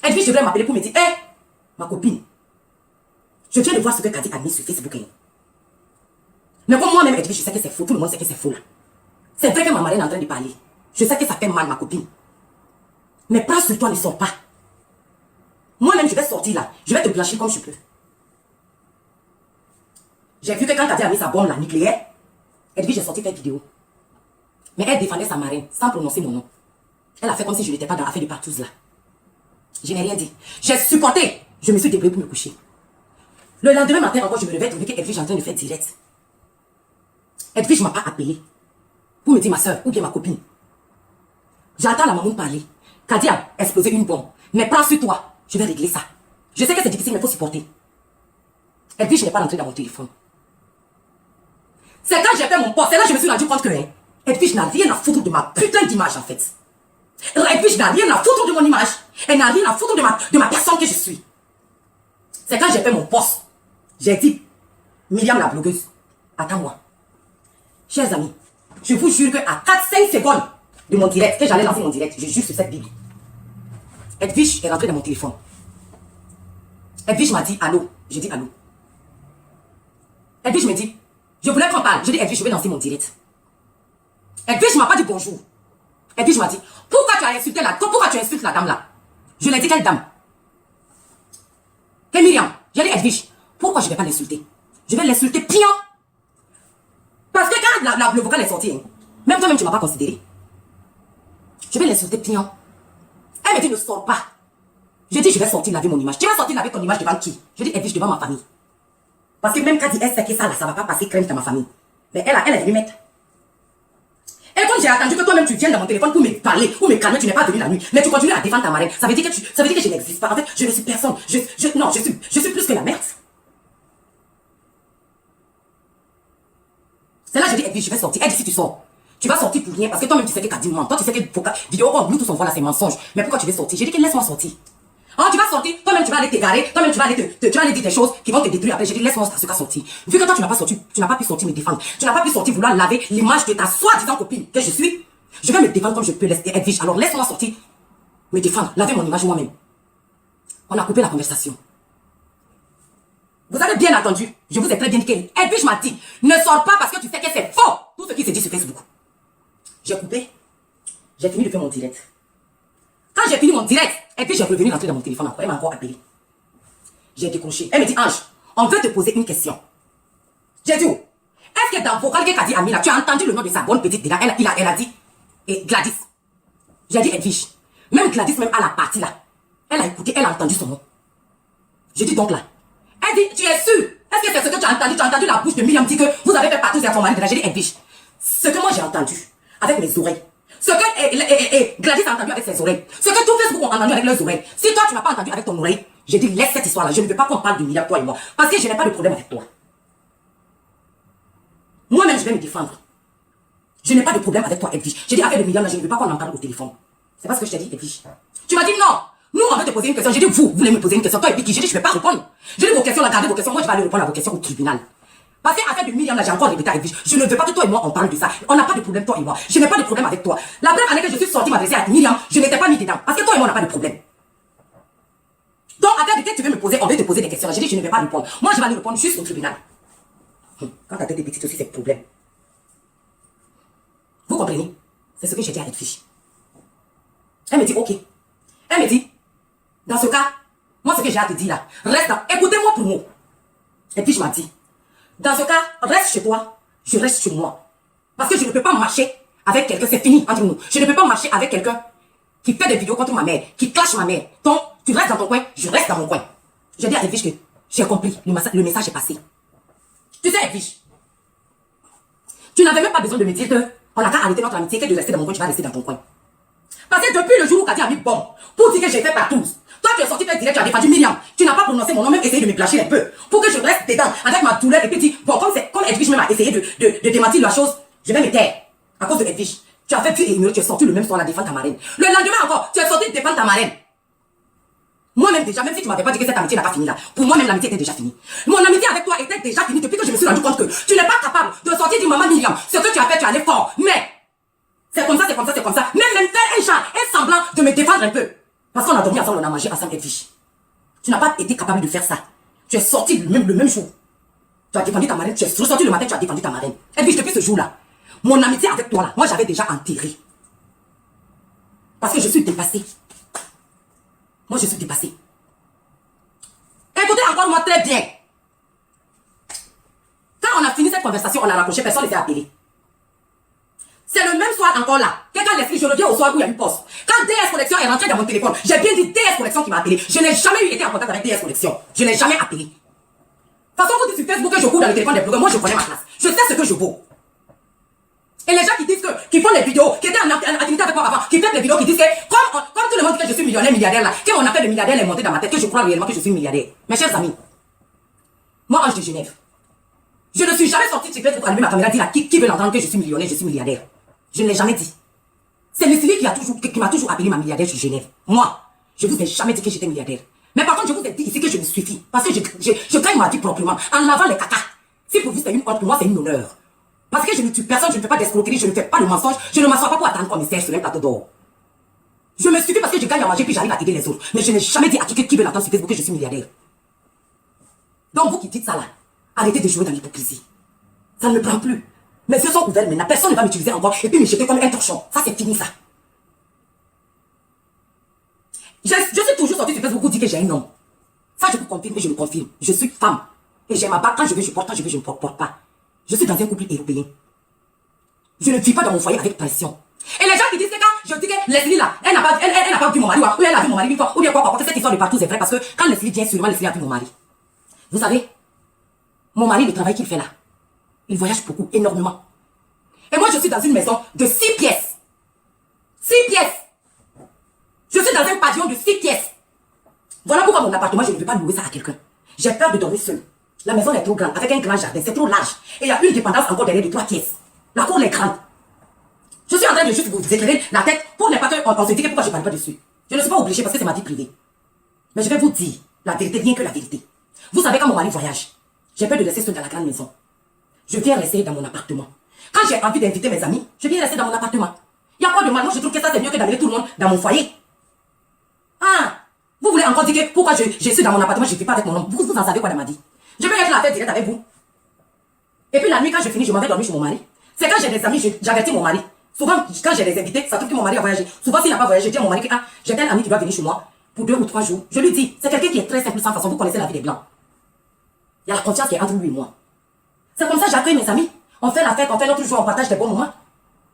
Edwige devrait m'appeler pour me dire, hé, ma copine, je viens de voir ce que Kadi a mis sur Facebook. Mais comme moi-même, Edwige, je sais que c'est faux. Tout le monde sait que c'est faux là. C'est vrai que ma marraine est en train de parler. Je sais que ça fait mal, ma copine. Mais prends sur toi, ne sors pas. Moi-même, je vais sortir là. Je vais te blanchir comme je peux. J'ai vu que quand Kadi a mis sa bombe là, nucléaire, Edwige est sortie faire vidéo. Mais elle défendait sa marraine sans prononcer mon nom. Elle a fait comme si je n'étais pas dans l'affaire de partouze là. Je n'ai rien dit. J'ai supporté. Je me suis débrouillée pour me coucher. Le lendemain matin encore, je me réveille trouver que Edwige est en train de faire direct. Edwige ne m'a pas appelé pour me dire ma soeur ou bien ma copine. J'entends la maman parler. Kadi a explosé une bombe. Mais prends sur toi. Je vais régler ça. Je sais que c'est difficile, mais il faut supporter. Edwige n'est pas rentrée dans mon téléphone. C'est quand j'ai fait mon poste, c'est là que je me suis rendu compte que Edwige n'a rien à foutre de ma putain d'image en fait. Edwige n'a rien à foutre de mon image. Elle n'a rien à foutre de ma personne que je suis. C'est quand j'ai fait mon poste. J'ai dit, Myriam la blogueuse, attends-moi. Chers amis, je vous jure qu'à 4-5 secondes de mon direct, que j'allais lancer mon direct, je jure sur cette Bible. Edwige est rentrée dans mon téléphone. Edwige m'a dit allô. Je dis allô. Edwige me dit, je voulais qu'on parle. Je dis Edwige, je vais lancer mon direct. Edwige m'a pas dit bonjour. Edwige m'a dit, pourquoi tu as insulté pourquoi tu insultes la dame là? Je lui ai dit quelle dame? Quelle Myriam? J'ai dit Edwige, pourquoi je ne vais pas l'insulter? Je vais l'insulter pion. Parce que quand le vocal est sorti, même toi-même tu ne m'as pas considéré. Je vais l'insulter pion. Elle me dit ne sors pas. Je dis je vais sortir laver mon image. Tu vas sortir laver ton image devant qui? Je dis Edwige devant ma famille. Parce que même quand elle sait que ça là, ça ne va pas passer crème dans ma famille. Mais elle est venue mettre. Et quand j'ai attendu que toi-même tu viennes dans mon téléphone pour me parler, pour me calmer, tu n'es pas venu la nuit. Mais tu continues à défendre ta marraine. Ça veut dire que je n'existe pas. En fait, je ne suis personne. Non, je suis plus que la merde. C'est là que je dis, Edwige, je vais sortir. Elle dit, si tu sors, tu vas sortir pour rien. Parce que toi-même, tu sais que Kadi ment. Toi, tu sais que vidéo, Bluetooth, on voit là, c'est mensonge. Mais pourquoi tu veux sortir? J'ai dit que laisse-moi sortir. Ah, tu vas sortir, toi-même tu vas aller t'égarer, toi-même tu vas aller dire des choses qui vont te détruire après. J'ai dit, laisse-moi ce cas sortir. Vu que toi tu n'as pas sorti, tu n'as pas pu sortir me défendre. Tu n'as pas pu sortir vouloir laver l'image de ta soi-disant copine que je suis. Je vais me défendre comme je peux, Edwige. Alors laisse-moi sortir, me défendre, laver mon image moi-même. On a coupé la conversation. Vous avez bien entendu, je vous ai très bien dit que Edwige m'a dit, ne sors pas parce que tu sais que c'est faux, tout ce qui se dit sur Facebook. J'ai coupé, j'ai fini de faire mon direct. Quand j'ai fini mon direct, et puis j'ai revenu rentrer dans mon téléphone encore, elle m'a encore appelé. J'ai décroché. Elle me dit, Ange, on veut te poser une question. J'ai dit, oh, est-ce que dans vocal que Kadi a mis là, tu as entendu le nom de sa bonne petite déjà? Elle a dit, et Gladys. J'ai dit, Edwige, même Gladys, même à la partie là, elle a écouté, elle a entendu son nom. J'ai dit donc là, elle dit, tu es sûr? Est-ce que c'est ce que tu as entendu? Tu as entendu la bouche de Myriam dire que vous avez fait partout sur ton mari de là. J'ai dit, Edwige, ce que moi j'ai entendu avec mes oreilles, ce que Gladys a entendu avec ses oreilles, ce que tout Facebook ont entendu avec leurs oreilles, si toi tu n'as pas entendu avec ton oreille, j'ai dit laisse cette histoire là, je ne veux pas qu'on parle de Myriam, toi et moi, parce que je n'ai pas de problème avec toi. Moi-même je vais me défendre. Je n'ai pas de problème avec toi, Edwige. J'ai dit avec le Myriam là, je ne veux pas qu'on en parle au téléphone. C'est pas ce que je t'ai dit, Edwige. Tu m'as dit non, nous on veut te poser une question. J'ai dit vous voulez me poser une question, toi et puis qui? J'ai dit je ne vais pas répondre. J'ai dit vos questions là, gardez vos questions, moi je vais aller répondre à vos questions au tribunal. Parce qu'affaire de Myriam, là, j'ai encore répété à Edwige. Je ne veux pas que toi et moi, on parle de ça. On n'a pas de problème, toi et moi. Je n'ai pas de problème avec toi. La première année que je suis sortie m'adresser à Myriam, je n'étais pas mis dedans. Parce que toi et moi, on n'a pas de problème. Donc, avec lesquels tu veux me poser, on veut te poser des questions. J'ai dit, je ne vais pas répondre. Moi, je vais aller répondre juste au tribunal. Quand ta tête est petite aussi, c'est le problème. Vous comprenez? C'est ce que j'ai dit à Edwige. Elle me dit, ok. Elle me dit, dans ce cas, moi, ce que j'ai à te dire là, reste dans, écoutez-moi pour mot. Edwige m'a dit, dans ce cas, reste chez toi, je reste chez moi. Parce que je ne peux pas marcher avec quelqu'un, c'est fini entre nous. Je ne peux pas marcher avec quelqu'un qui fait des vidéos contre ma mère, qui clash ma mère. Donc, tu restes dans ton coin, je reste dans mon coin. J'ai dit à Edwige que j'ai compris, le message est passé. Tu sais, Edwige, tu n'avais même pas besoin de me dire que on n'a qu'à arrêter notre amitié, que de rester dans mon coin, tu vas rester dans ton coin. Parce que depuis le jour où Kadi a mis bombe pour dire que j'ai fait partout, toi tu es sorti faire direct, tu as défendu Myriam, tu n'as pas prononcé mon nom, même essayé de me placher un peu, pour que je reste dedans avec ma douleur et puis dire, bon, comme Edwige même a essayé de démentir la chose, je vais me taire. À cause de Edwige, tu as fait puis ignorer, tu es sorti le même soir à défendre ta marraine. Le lendemain encore, tu es sorti défendre ta marraine. Moi-même déjà, même si tu m'avais pas dit que cette amitié n'a pas fini là, pour moi-même l'amitié était déjà finie. Mon amitié avec toi était déjà finie depuis que je me suis rendu compte que tu n'es pas capable de sortir du maman Myriam. Ce que tu as fait, tu es allé fort. Mais c'est comme ça, c'est comme ça, c'est comme ça. Même faire un genre, un semblant de me défendre un peu. Parce qu'on a dormi ensemble, on a mangé ensemble, Edwige. Tu n'as pas été capable de faire ça. Tu es sorti le même jour. Tu as défendu ta marraine, tu es sorti le matin, tu as défendu ta marraine. Edwige, depuis ce jour-là, mon amitié avec toi là, moi j'avais déjà enterré. Parce que je suis dépassée. Moi je suis dépassée. Écoutez encore moi très bien. Quand on a fini cette conversation, on a raccroché, personne ne s'est appelé. C'est le même soir encore là. Quand l'esprit, je reviens au soir où il y a eu poste. Quand DS Collection est rentré dans mon téléphone, j'ai bien dit DS Collection qui m'a appelé. Je n'ai jamais été en contact avec DS Collection. Je n'ai jamais appelé. De toute façon, vous dites sur Facebook que je cours dans le téléphone des blogueurs. Moi, je connais ma place. Je sais ce que je vaux. Et les gens qui disent qui font les vidéos, qui étaient en activité avec moi avant, qui font les vidéos, qui disent que, comme tout le monde dit que je suis millionnaire, milliardaire là, que mon affaire de milliardaire est montée dans ma tête, que je crois réellement que je suis milliardaire. Mes chers amis, moi, Ange de Genève, je ne suis jamais sorti de secret pour allumer ma caméra et dire à qui veut l'entendre que je suis millionnaire, je suis milliardaire. Je ne l'ai jamais dit. C'est Leslie qui m'a toujours appelé ma milliardaire sur Genève. Moi, je vous ai jamais dit que j'étais milliardaire. Mais par contre, je vous ai dit ici que je me suffis. Parce que je gagne ma vie proprement, en lavant les caca. Si pour vous c'est une honte, pour moi c'est une honneur. Parce que je ne tue personne, je ne fais pas d'escroquerie, je ne fais pas de mensonge, je ne m'assois pas pour attendre qu'on me serve sur un plateau d'or. Je me suffis parce que je gagne à manger puis j'arrive à aider les autres. Mais je n'ai jamais dit à qui veut l'entendre sur Facebook que je suis milliardaire. Donc vous qui dites ça là, arrêtez de jouer dans l'hypocrisie. Ça ne me prend plus. Mes yeux sont ouverts maintenant, personne ne va m'utiliser encore et puis me jeter comme un torchon. Ça c'est fini ça. Je suis toujours sortie sur Facebook pour dire que j'ai un homme. Ça je vous confirme et je le confirme. Je suis femme. Et j'ai ma barre, quand je veux je porte, quand je veux je ne porte pas. Je suis dans un couple européen. Je ne vis pas dans mon foyer avec pression. Et les gens qui disent que quand je dis que Leslie là, elle n'a pas vu mon mari, ou elle a vu mon mari une fois, ou bien quoi, cette histoire de partout c'est vrai parce que quand Leslie vient sûrement Leslie a vu mon mari. Vous savez, mon mari, le travail qu'il fait là, il voyage beaucoup, énormément. Et moi je suis dans une maison de 6 pièces. 6 pièces. Je suis dans un pavillon de 6 pièces. Voilà pourquoi mon appartement, je ne veux pas louer ça à quelqu'un. J'ai peur de dormir seul. La maison est trop grande, avec un grand jardin, c'est trop large. Et il y a une dépendance encore derrière de 3 pièces. La cour est grande. Je suis en train de juste vous éclairer la tête pour ne pas qu'on se dise pourquoi je ne parle pas dessus. Je ne suis pas obligée parce que c'est ma vie privée. Mais je vais vous dire la vérité, rien que la vérité. Vous savez quand mon mari voyage, j'ai peur de laisser seul dans la grande maison. Je viens rester dans mon appartement. Quand j'ai envie d'inviter mes amis, je viens rester dans mon appartement. Il y a quoi de mal? Moi je trouve que ça c'est mieux que d'amener tout le monde dans mon foyer. Ah, vous voulez encore dire que pourquoi je suis dans mon appartement, je ne vis pas avec mon homme. Vous en savez quoi de ma vie? Je vais être là à faire direct avec vous. Et puis la nuit, quand je finis, je m'en vais dormir chez mon mari. C'est quand j'ai des amis, j'avertis mon mari. Souvent, quand j'ai des invités, ça trouve que mon mari a voyagé. Souvent, s'il n'a pas voyagé, je dis à mon mari que j'ai tel ami qui doit venir chez moi pour 2 ou 3 jours. Je lui dis, c'est quelqu'un qui est très simple, sans façon. Vous connaissez la vie des blancs. Il y a la confiance qui est entre lui et moi. C'est comme ça que j'accueille mes amis. On fait la fête, on fait notre jour, on partage des bons moments.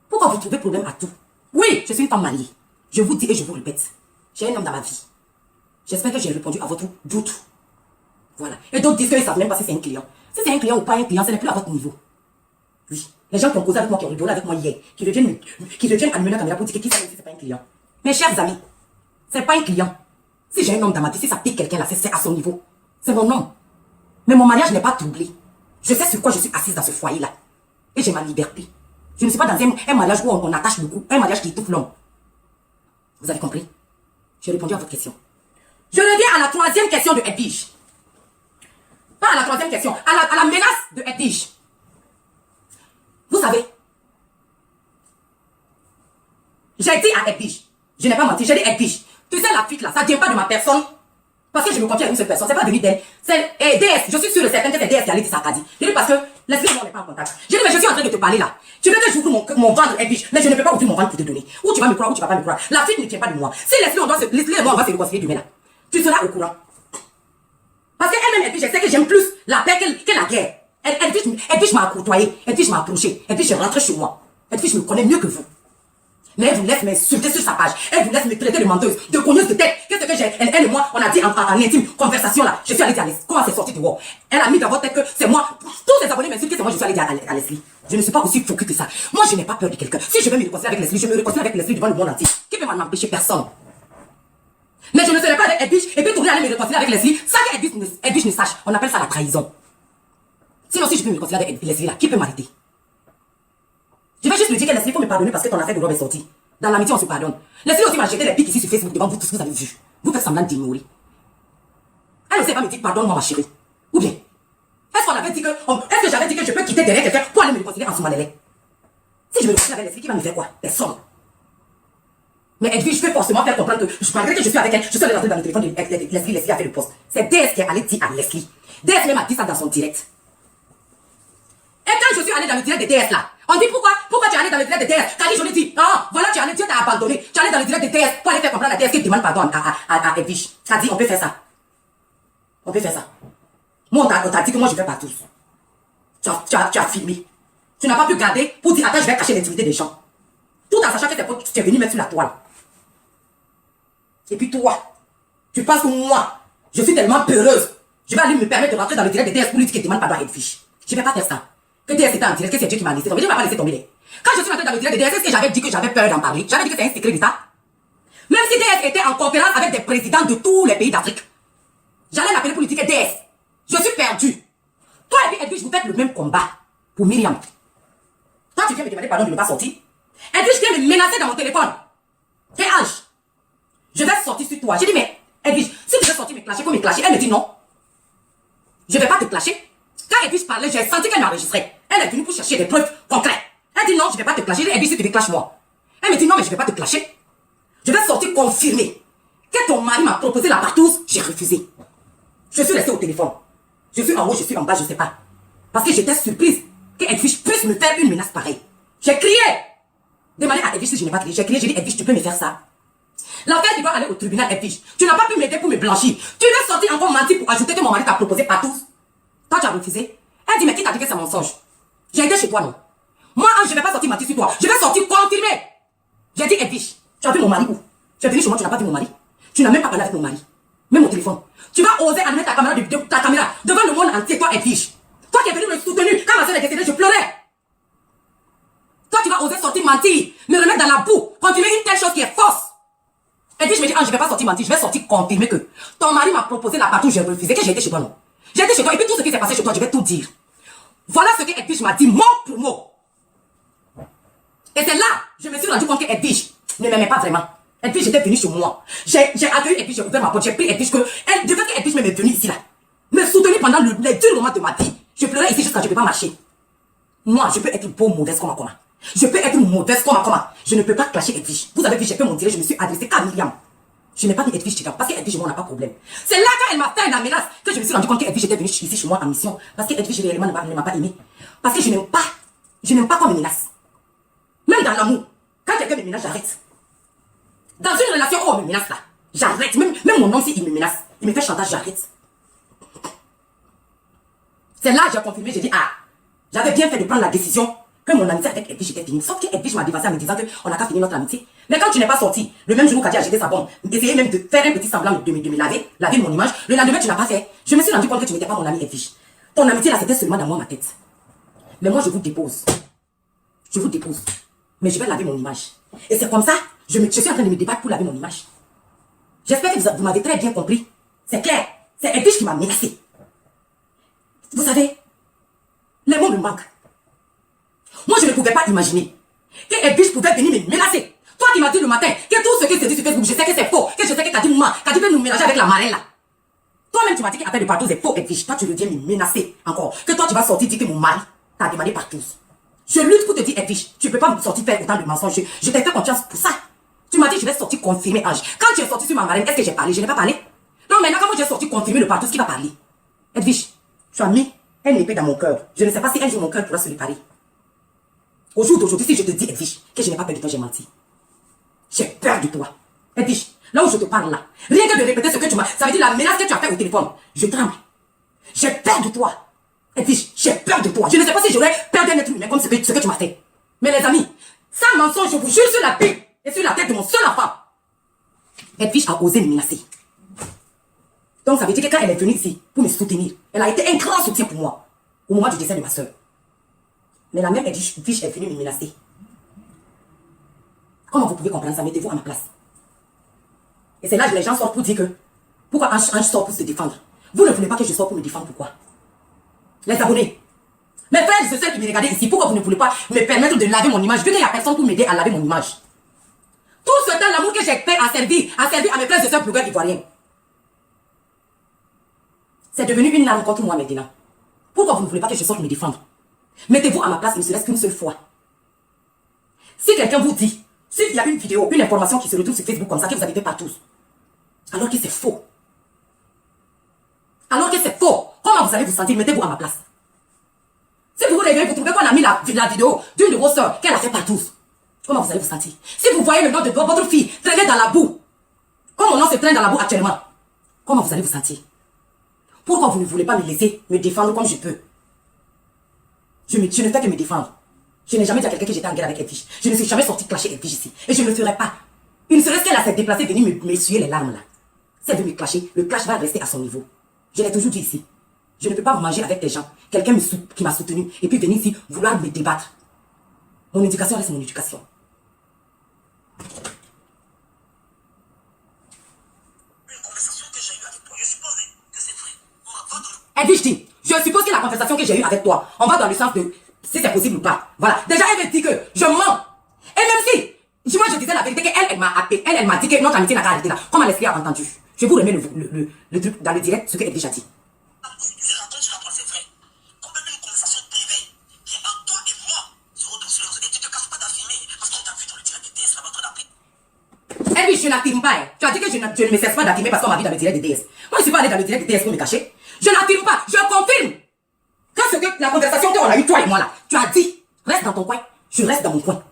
Pourquoi vous trouvez problème à tout? Oui, je suis une femme mariée. Je vous dis et je vous répète. J'ai un homme dans ma vie. J'espère que j'ai répondu à votre doute. Voilà. Et d'autres disent qu'ils ne savent même pas si c'est un client. Si c'est un client ou pas un client, ce n'est plus à votre niveau. Oui. Les gens qui ont causé avec moi, qui ont rigolé avec moi hier, qui reviennent allumer la caméra pour dire que qui sait si c'est pas un client. Mes chers amis, c'est pas un client. Si j'ai un homme dans ma vie, si ça pique quelqu'un là, c'est à son niveau. C'est mon homme. Mais mon mariage n'est pas troublé. Je sais sur quoi je suis assise dans ce foyer-là. Et j'ai ma liberté. Je ne suis pas dans un mariage où on attache beaucoup, un mariage qui étouffe l'homme. Vous avez compris? J'ai répondu à votre question. Je reviens à la 3e question de Edwige. Pas à la troisième question, à la menace de Edwige. Vous savez, j'ai dit à Edwige, je n'ai pas menti, j'ai dit Edwige, tu sais la fuite là, ça ne vient pas de ma personne. Parce que je me confie à une seule personne, c'est pas venu d'elle. C'est DS, je suis sûre et certaine que c'est DS qui allait dire ça à Kadi. Je dis parce que Leslie et moi on n'est pas en contact. Je dis mais je suis en train de te parler là. Tu veux que j'ouvre mon ventre Edwige, mais je ne peux pas ouvrir mon ventre pour te donner. Ou tu vas me croire ou tu vas pas me croire. La fuite ne tient pas de moi. Si Leslie et moi on va se réconcilier demain là, tu seras au courant. Parce qu'elle-même Edwige, je sais que j'aime plus la paix que la guerre. Edwige m'a courtoyé, Edwige m'a approché, Edwige est rentrée chez moi. Edwige me connaît mieux que vous. Mais elle vous laisse m'insulter sur sa page. Elle vous laisse me traiter de menteuse, de cogneuse de tête. Qu'est-ce que j'ai? Elle et moi, on a dit en intime conversation là. Je suis allée dire à Leslie. Comment c'est sorti du war? Elle a mis dans votre tête que c'est moi. Tous les abonnés m'insultent que c'est moi, je suis allée dire à Leslie. Je ne suis pas aussi focus que ça. Moi, je n'ai pas peur de quelqu'un. Si je veux me réconcilier avec Leslie, je me réconcilie avec Leslie devant le monde entier. Qui peut m'en empêcher? Personne. Mais je ne serai pas avec Edwige et puis tourner aller me réconcilier avec Leslie sans que Edwige ne sache. On appelle ça la trahison. Sinon, si je peux me réconcilier avec Leslie là, qui peut m'arrêter? Je vais juste lui dire que Leslie, il faut me pardonner parce que ton affaire de robe est sortie. Dans l'amitié, on se pardonne. Leslie aussi m'a jeté des pics ici sur Facebook devant vous tous, vous avez vu. Vous faites semblant d'ignorer. Elle ne sait pas me dire pardonne-moi ma chérie. Ou bien, est-ce qu'on avait dit que, est-ce que j'avais dit que je peux quitter derrière quelqu'un pour aller me réconcilier en Somalélé? Si je me réconcilie avec Leslie, qui va me faire quoi? Personne. Mais Edwige, je peux forcément faire comprendre que, malgré que je suis avec elle, je suis allée rentrer dans le téléphone de Leslie, Leslie a fait le poste. C'est DS qui est allé dire à Leslie. DS même a dit ça dans son direct. Et quand je suis allée dans le direct de DS là, on dit pourquoi tu es allé dans le direct de DS? Kali, je lui dis, ah, voilà, tu es allé, Dieu t'a abandonné. Tu es allé dans le direct de DS pour aller faire comprendre à DS qui demande pardon à Edwige. Ça dit, on peut faire ça. On peut faire ça. Moi, on t'a dit que moi je fais pas tous. Tu as filmé. Tu n'as pas pu garder pour dire, attends, je vais cacher l'intimité des gens. Tout en sachant que tu es venu mettre sur la toile. Et puis toi, tu penses que moi, je suis tellement peureuse. Je vais aller me permettre de rentrer dans le direct de DS pour lui dire qu'il demande pardon à Edwige. Je ne vais pas faire ça. Que DS était en direct, que c'est Dieu qui m'a laissé tomber. Dieu ne m'a pas laissé tomber. Quand je suis rentrée dans le direct de DS, est-ce que j'avais dit que j'avais peur d'en parler? J'avais dit que c'est un secret d'État. Même si DS était en conférence avec des présidents de tous les pays d'Afrique, j'allais l'appeler pour lui dire que DS, je suis perdu. Toi et puis Edwige, vous faites le même combat pour Myriam. Toi, tu viens me demander pardon de ne pas sortir. Edwige vient me menacer dans mon téléphone. Quel âge? Je vais sortir sur toi. J'ai dit, mais Edwige, si tu veux sortir me clasher, il faut me clasher. Elle me dit non. Je ne vais pas te clasher. Quand Edwige parlait, j'ai senti qu'elle m'enregistrait. Elle est venue pour chercher des preuves concrètes. Elle dit non, je ne vais pas te clasher. Edwige, si tu veux, clash-moi. Elle me dit non, mais je ne vais pas te clasher. Je vais sortir confirmer que ton mari m'a proposé la partouze. J'ai refusé. Je suis restée au téléphone. Je suis en haut, je suis en bas, je ne sais pas. Parce que j'étais surprise que Edwige puisse me faire une menace pareille. J'ai crié. Demandez à Edwige si je n'ai pas crié. J'ai crié, j'ai dit Edwige, tu peux me faire ça. L'affaire, tu dois aller au tribunal, Edwige. Tu n'as pas pu m'aider pour me blanchir. Tu veux sortir encore mentir pour ajouter que mon mari t'a proposé partouze. Toi, tu as refusé. Elle dit, mais qui t'a dit que c'est un mensonge? J'ai été chez toi, non? Moi, je ne vais pas sortir mentir sur toi. Je vais sortir confirmer. J'ai dit, Edwige, tu as vu mon mari où? Tu es venu chez moi, tu n'as pas vu mon mari. Tu n'as même pas parlé avec mon mari. Même au téléphone. Tu vas oser allumer ta caméra devant le monde entier, toi, Edwige. Toi qui es venu me soutenir. Quand ma soeur est décédée, je pleurais. Toi, tu vas oser sortir mentir, me remettre dans la boue, continuer une telle chose qui est fausse. Edwige me dit, je ne vais pas sortir mentir, je vais sortir confirmer que ton mari m'a proposé la partouze, j'ai refusé, que j'ai été chez toi, non? J'ai été chez toi, et puis tout ce qui s'est passé chez toi, je vais tout dire. Voilà ce que Edwige m'a dit, mot pour mot. Et c'est là, je me suis rendu compte que Edwige ne m'aimait pas vraiment. Edwige était venue chez moi. J'ai accueilli Edwige, j'ai ouvert ma porte, j'ai pris Edwige que, du fait que Edwige m'est venue ici là, me soutenir pendant les durs moments de ma vie. Je pleurais ici jusqu'à je ne peux pas marcher. Moi, je peux être beau, mauvaise comme comment. Je peux être mauvaise comme comment. Je ne peux pas clasher Edwige. Vous avez vu, j'ai fait mon direct, je me suis adressée qu'à Myriam. Je n'ai pas mis Edwige dedans, parce qu'Edwige, moi, on n'a pas de problème. C'est là, quand elle m'a fait une menace, que je me suis rendu compte qu'Edwige était venue ici chez moi en mission. Parce qu'Edwige, réellement, ne m'a pas aimé. Parce que je n'aime pas qu'on me menace. Même dans l'amour, quand quelqu'un me menace, j'arrête. Dans une relation où on me menace là, j'arrête. Même mon homme, s'il me menace, il me fait chantage, j'arrête. C'est là que j'ai confirmé, j'ai dit, ah, j'avais bien fait de prendre la décision que mon amitié avec Edwige était finie. Sauf que Edwige m'a dévassé en me disant qu'on n'a qu'à finir notre amitié. Mais quand tu n'es pas sorti, le même jour où Kadi a jeté sa bombe, essayé même de faire un petit semblant de me laver mon image, le lendemain tu n'as pas fait. Je me suis rendu compte que tu n'étais pas mon ami Edwige. Ton amitié là, c'était seulement dans moi, ma tête. Mais moi, je vous dépose. Je vous dépose. Mais je vais laver mon image. Et c'est comme ça, je suis en train de me débattre pour laver mon image. J'espère que vous m'avez très bien compris. C'est clair. C'est Edwige qui m'a menacé. Vous savez, les mots me manquent. Moi, je ne pouvais pas imaginer que Edwige pouvait venir me menacer. Toi qui m'as dit le matin que tout ce que c'est dit sur Facebook, je sais que c'est faux, que je sais que Kadi Mouma, Kadi peut nous mélanger avec la marelle là. Toi-même, tu m'as dit qu'appel de partouze est faux, Edwige. Toi, tu reviens me menacer encore. Que toi, tu vas sortir dire que mon mari t'a demandé partouze. Je lutte pour te dire, Edwige, tu ne peux pas me sortir faire autant de mensonges. Je t'ai fait confiance pour ça. Tu m'as dit que je vais sortir confirmer Ange. Quand tu es sorti sur ma marraine, est-ce que j'ai parlé? Je n'ai pas parlé. Donc maintenant, quand j'ai sorti confirmer le partouze, qui va parler? Edwige, tu as mis une épée dans mon cœur. Je ne sais pas si un jour mon cœur pourra se réparer. Au jour d'aujourd'hui, si je te dis, Edwige, que je n'ai pas peur de toi, j'ai menti. J'ai peur de toi. Edwige, là où je te parle là, rien que de répéter ce que tu m'as, ça veut dire la menace que tu as fait au téléphone. Je tremble. J'ai peur de toi. Edwige, j'ai peur de toi. Je ne sais pas si j'aurais peur d'un être humain comme ce que tu m'as fait. Mais les amis, sans mensonge, je vous jure sur la Bible et sur la tête de mon seul enfant. Edwige a osé me menacer. Donc ça veut dire que quand elle est venue ici pour me soutenir, elle a été un grand soutien pour moi au moment du décès de ma soeur. Mais la même Edwige est venue me menacer. Comment vous pouvez comprendre ça? Mettez-vous à ma place. Et c'est là que les gens sortent pour dire que pourquoi Ange sort pour se défendre? Vous ne voulez pas que je sorte pour me défendre, pourquoi? Les abonnés, mes frères et sœurs qui me regardent ici, pourquoi vous ne voulez pas me permettre de laver mon image vu qu'il n'y a personne pour m'aider à laver mon image? Tout ce temps, l'amour que j'ai fait a servi à mes frères et sœurs blogueurs ivoiriens. C'est devenu une arme contre moi maintenant. Pourquoi vous ne voulez pas que je sorte me défendre? Mettez-vous à ma place, il ne se reste qu'une seule fois. Si quelqu'un vous dit, s'il y a une vidéo, une information qui se retrouve sur Facebook comme ça, que vous habitez partout, alors que c'est faux. Alors que c'est faux, comment vous allez vous sentir? Mettez-vous à ma place. Si vous vous réveillez, vous trouvez qu'on a mis la vidéo d'une de vos soeurs, qu'elle a fait partout, comment vous allez vous sentir? Si vous voyez le nom de votre fille traîner dans la boue, comme mon nom se traîne dans la boue actuellement, comment vous allez vous sentir? Pourquoi vous ne voulez pas me laisser me défendre comme je peux? Je ne fais que me défendre. Je n'ai jamais dit à quelqu'un que j'étais en guerre avec Edwige. Je ne suis jamais sorti clasher Edwige ici. Et je ne le ferai pas. Il ne serait-ce qu'elle a s'est déplacée, venue m'essuyer les larmes là. Si elle veut me clasher, le clash va rester à son niveau. Je l'ai toujours dit ici. Je ne peux pas manger avec des gens. Quelqu'un qui m'a soutenu et puis venir ici vouloir me débattre. Mon éducation reste mon éducation. Une conversation que j'ai eue avec toi, je suppose que c'est vrai. On va pas dans le... Edwige dit, je suppose que la conversation que j'ai eue avec toi, on va dans le sens de si c'est possible ou pas. Voilà. Déjà, elle me dit que je mens. Et même si, moi je disais la vérité, qu'elle m'a appelé, elle m'a dit que notre amitié n'a qu'à arrêter là. Comment est-ce qu'elle a entendu? Je vous remets le truc dans le direct, ce qu'Edwige a dit. C'est raconte, c'est vrai. Comme même une conversation privée qui est entre toi et moi se retrouve sur les réseaux et tu te casses pas d'affirmer parce qu'on t'a vu dans le direct de DS là-bas en train d'appeler. Edwige, je n'affirme pas. Hein. Tu as dit que je ne me cesse pas d'affirmer parce qu'on m'a vu dans le direct de DS. Moi, je ne suis pas allé dans le direct de DS pour me cacher. Je n'affirme pas, je confirme. Quand la conversation qu'on a eue, toi et moi là, tu as dit, reste dans ton coin, je reste dans mon coin.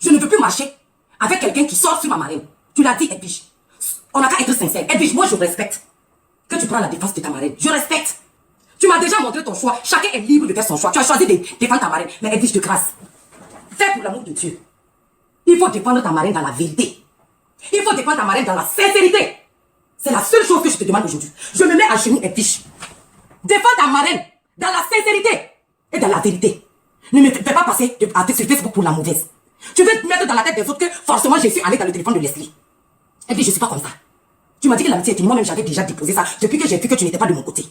Je ne veux plus marcher avec quelqu'un qui sort sur ma marraine. Tu l'as dit, Edwige. On n'a qu'à être sincère. Edwige, moi je respecte que tu prends la défense de ta marraine. Je respecte. Tu m'as déjà montré ton choix. Chacun est libre de faire son choix. Tu as choisi de défendre ta marraine. Mais Edwige, de grâce, fais pour l'amour de Dieu. Il faut défendre ta marraine dans la vérité. Il faut défendre ta marraine dans la sincérité. C'est la seule chose que je te demande aujourd'hui. Je me mets à genoux, Edwige. Défends ta marraine dans la sincérité et dans la vérité. Ne me fais pas passer sur Facebook pour la mauvaise. Tu veux te mettre dans la tête des autres que forcément je suis allé dans le téléphone de Leslie. Et puis je ne suis pas comme ça. Tu m'as dit que l'amitié est finie. Moi-même j'avais déjà déposé ça depuis que j'ai vu que tu n'étais pas de mon côté.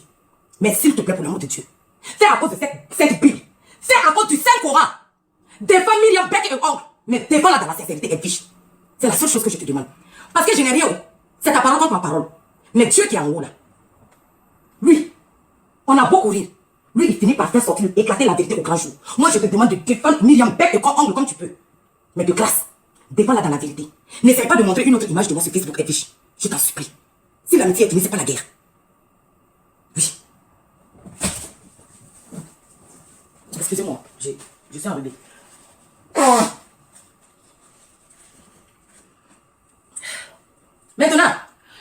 Mais s'il te plaît, pour l'amour de Dieu, c'est à cause de cette Bible. C'est à cause du Saint-Coran. Défends Myriam bec et ongle. Mais défends-la dans la sincérité, Edwige. C'est la seule chose que je te demande. Parce que je n'ai rien. C'est ta parole contre ma parole. Mais Dieu qui est en haut là. Lui, on a beau courir. Lui, il finit par faire sortir, éclater la vérité au grand jour. Moi, je te demande de défendre Myriam bec et ongle comme tu peux. Mais de grâce, défends-la dans la vérité. N'essaie pas de montrer une autre image de moi sur Facebook, Edwige. Je t'en supplie. Si l'amitié est finie, c'est pas la guerre. Oui. Excusez-moi, je suis enrhumé. Oh. Maintenant,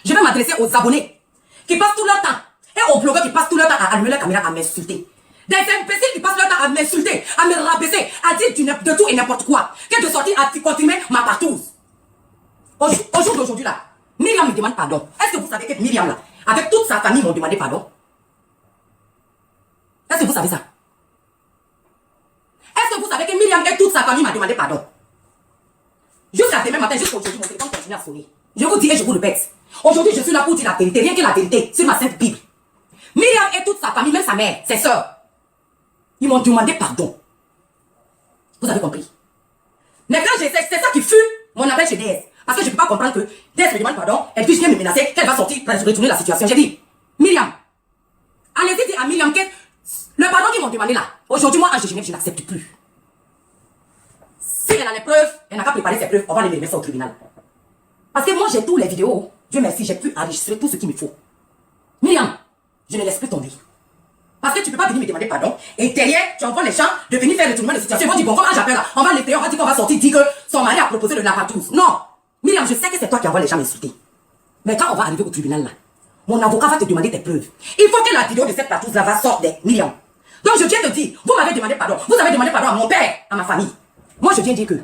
je vais m'adresser aux abonnés qui passent tout leur temps et aux blogueurs qui passent tout leur temps à allumer leur caméra à m'insulter. Des imbéciles qui passent leur temps à m'insulter, à me rabaisser, à dire de tout et n'importe quoi, que de sortir à continuer ma partouze. Au jour d'aujourd'hui là, Myriam me demande pardon. Est-ce que vous savez que Myriam là, avec toute sa famille, m'ont demandé pardon? Est-ce que vous savez ça? Est-ce que vous savez que Myriam et toute sa famille m'a demandé pardon? Jusqu'à demain matin, jusqu'à aujourd'hui, mon téléphone continue à sonner. Je vous dis et je vous répète. Aujourd'hui, je suis là pour dire la vérité, rien que la vérité, sur ma sainte Bible. Myriam et toute sa famille, même sa mère, ses soeurs, ils m'ont demandé pardon. Vous avez compris? Mais quand j'essaie, c'est ça qui fut mon appel chez DS. Parce que je ne peux pas comprendre que DS me demande pardon, et puis je viens me menacer qu'elle va sortir pour retourner la situation. J'ai dit, Myriam, Allez-y dire à Myriam que le pardon qu'ils m'ont demandé là, aujourd'hui, moi, Ange de Genève, je n'accepte plus. Si elle a les preuves, elle n'a qu'à préparer ses preuves, on va les mettre ça au tribunal. Parce que moi, j'ai tous les vidéos. Dieu merci, j'ai pu enregistrer tout ce qu'il me faut. Myriam, je ne laisse plus tomber. Parce que tu ne peux pas venir me demander pardon. Et derrière, tu envoies les gens de venir faire le tournement de situation. Ils vont dire, bon, comment j'appelle là? On va l'effrayer, on va dire qu'on va sortir, dire que son mari a proposé de la partouze. Non. Myriam, je sais que c'est toi qui envoies les gens m'insulter. Mais quand on va arriver au tribunal là, mon avocat va te demander tes preuves. Il faut que la vidéo de cette partouze là va sortir, Myriam. Donc je viens te dire, vous m'avez demandé pardon. Vous avez demandé pardon à mon père, à ma famille. Moi, je viens dire que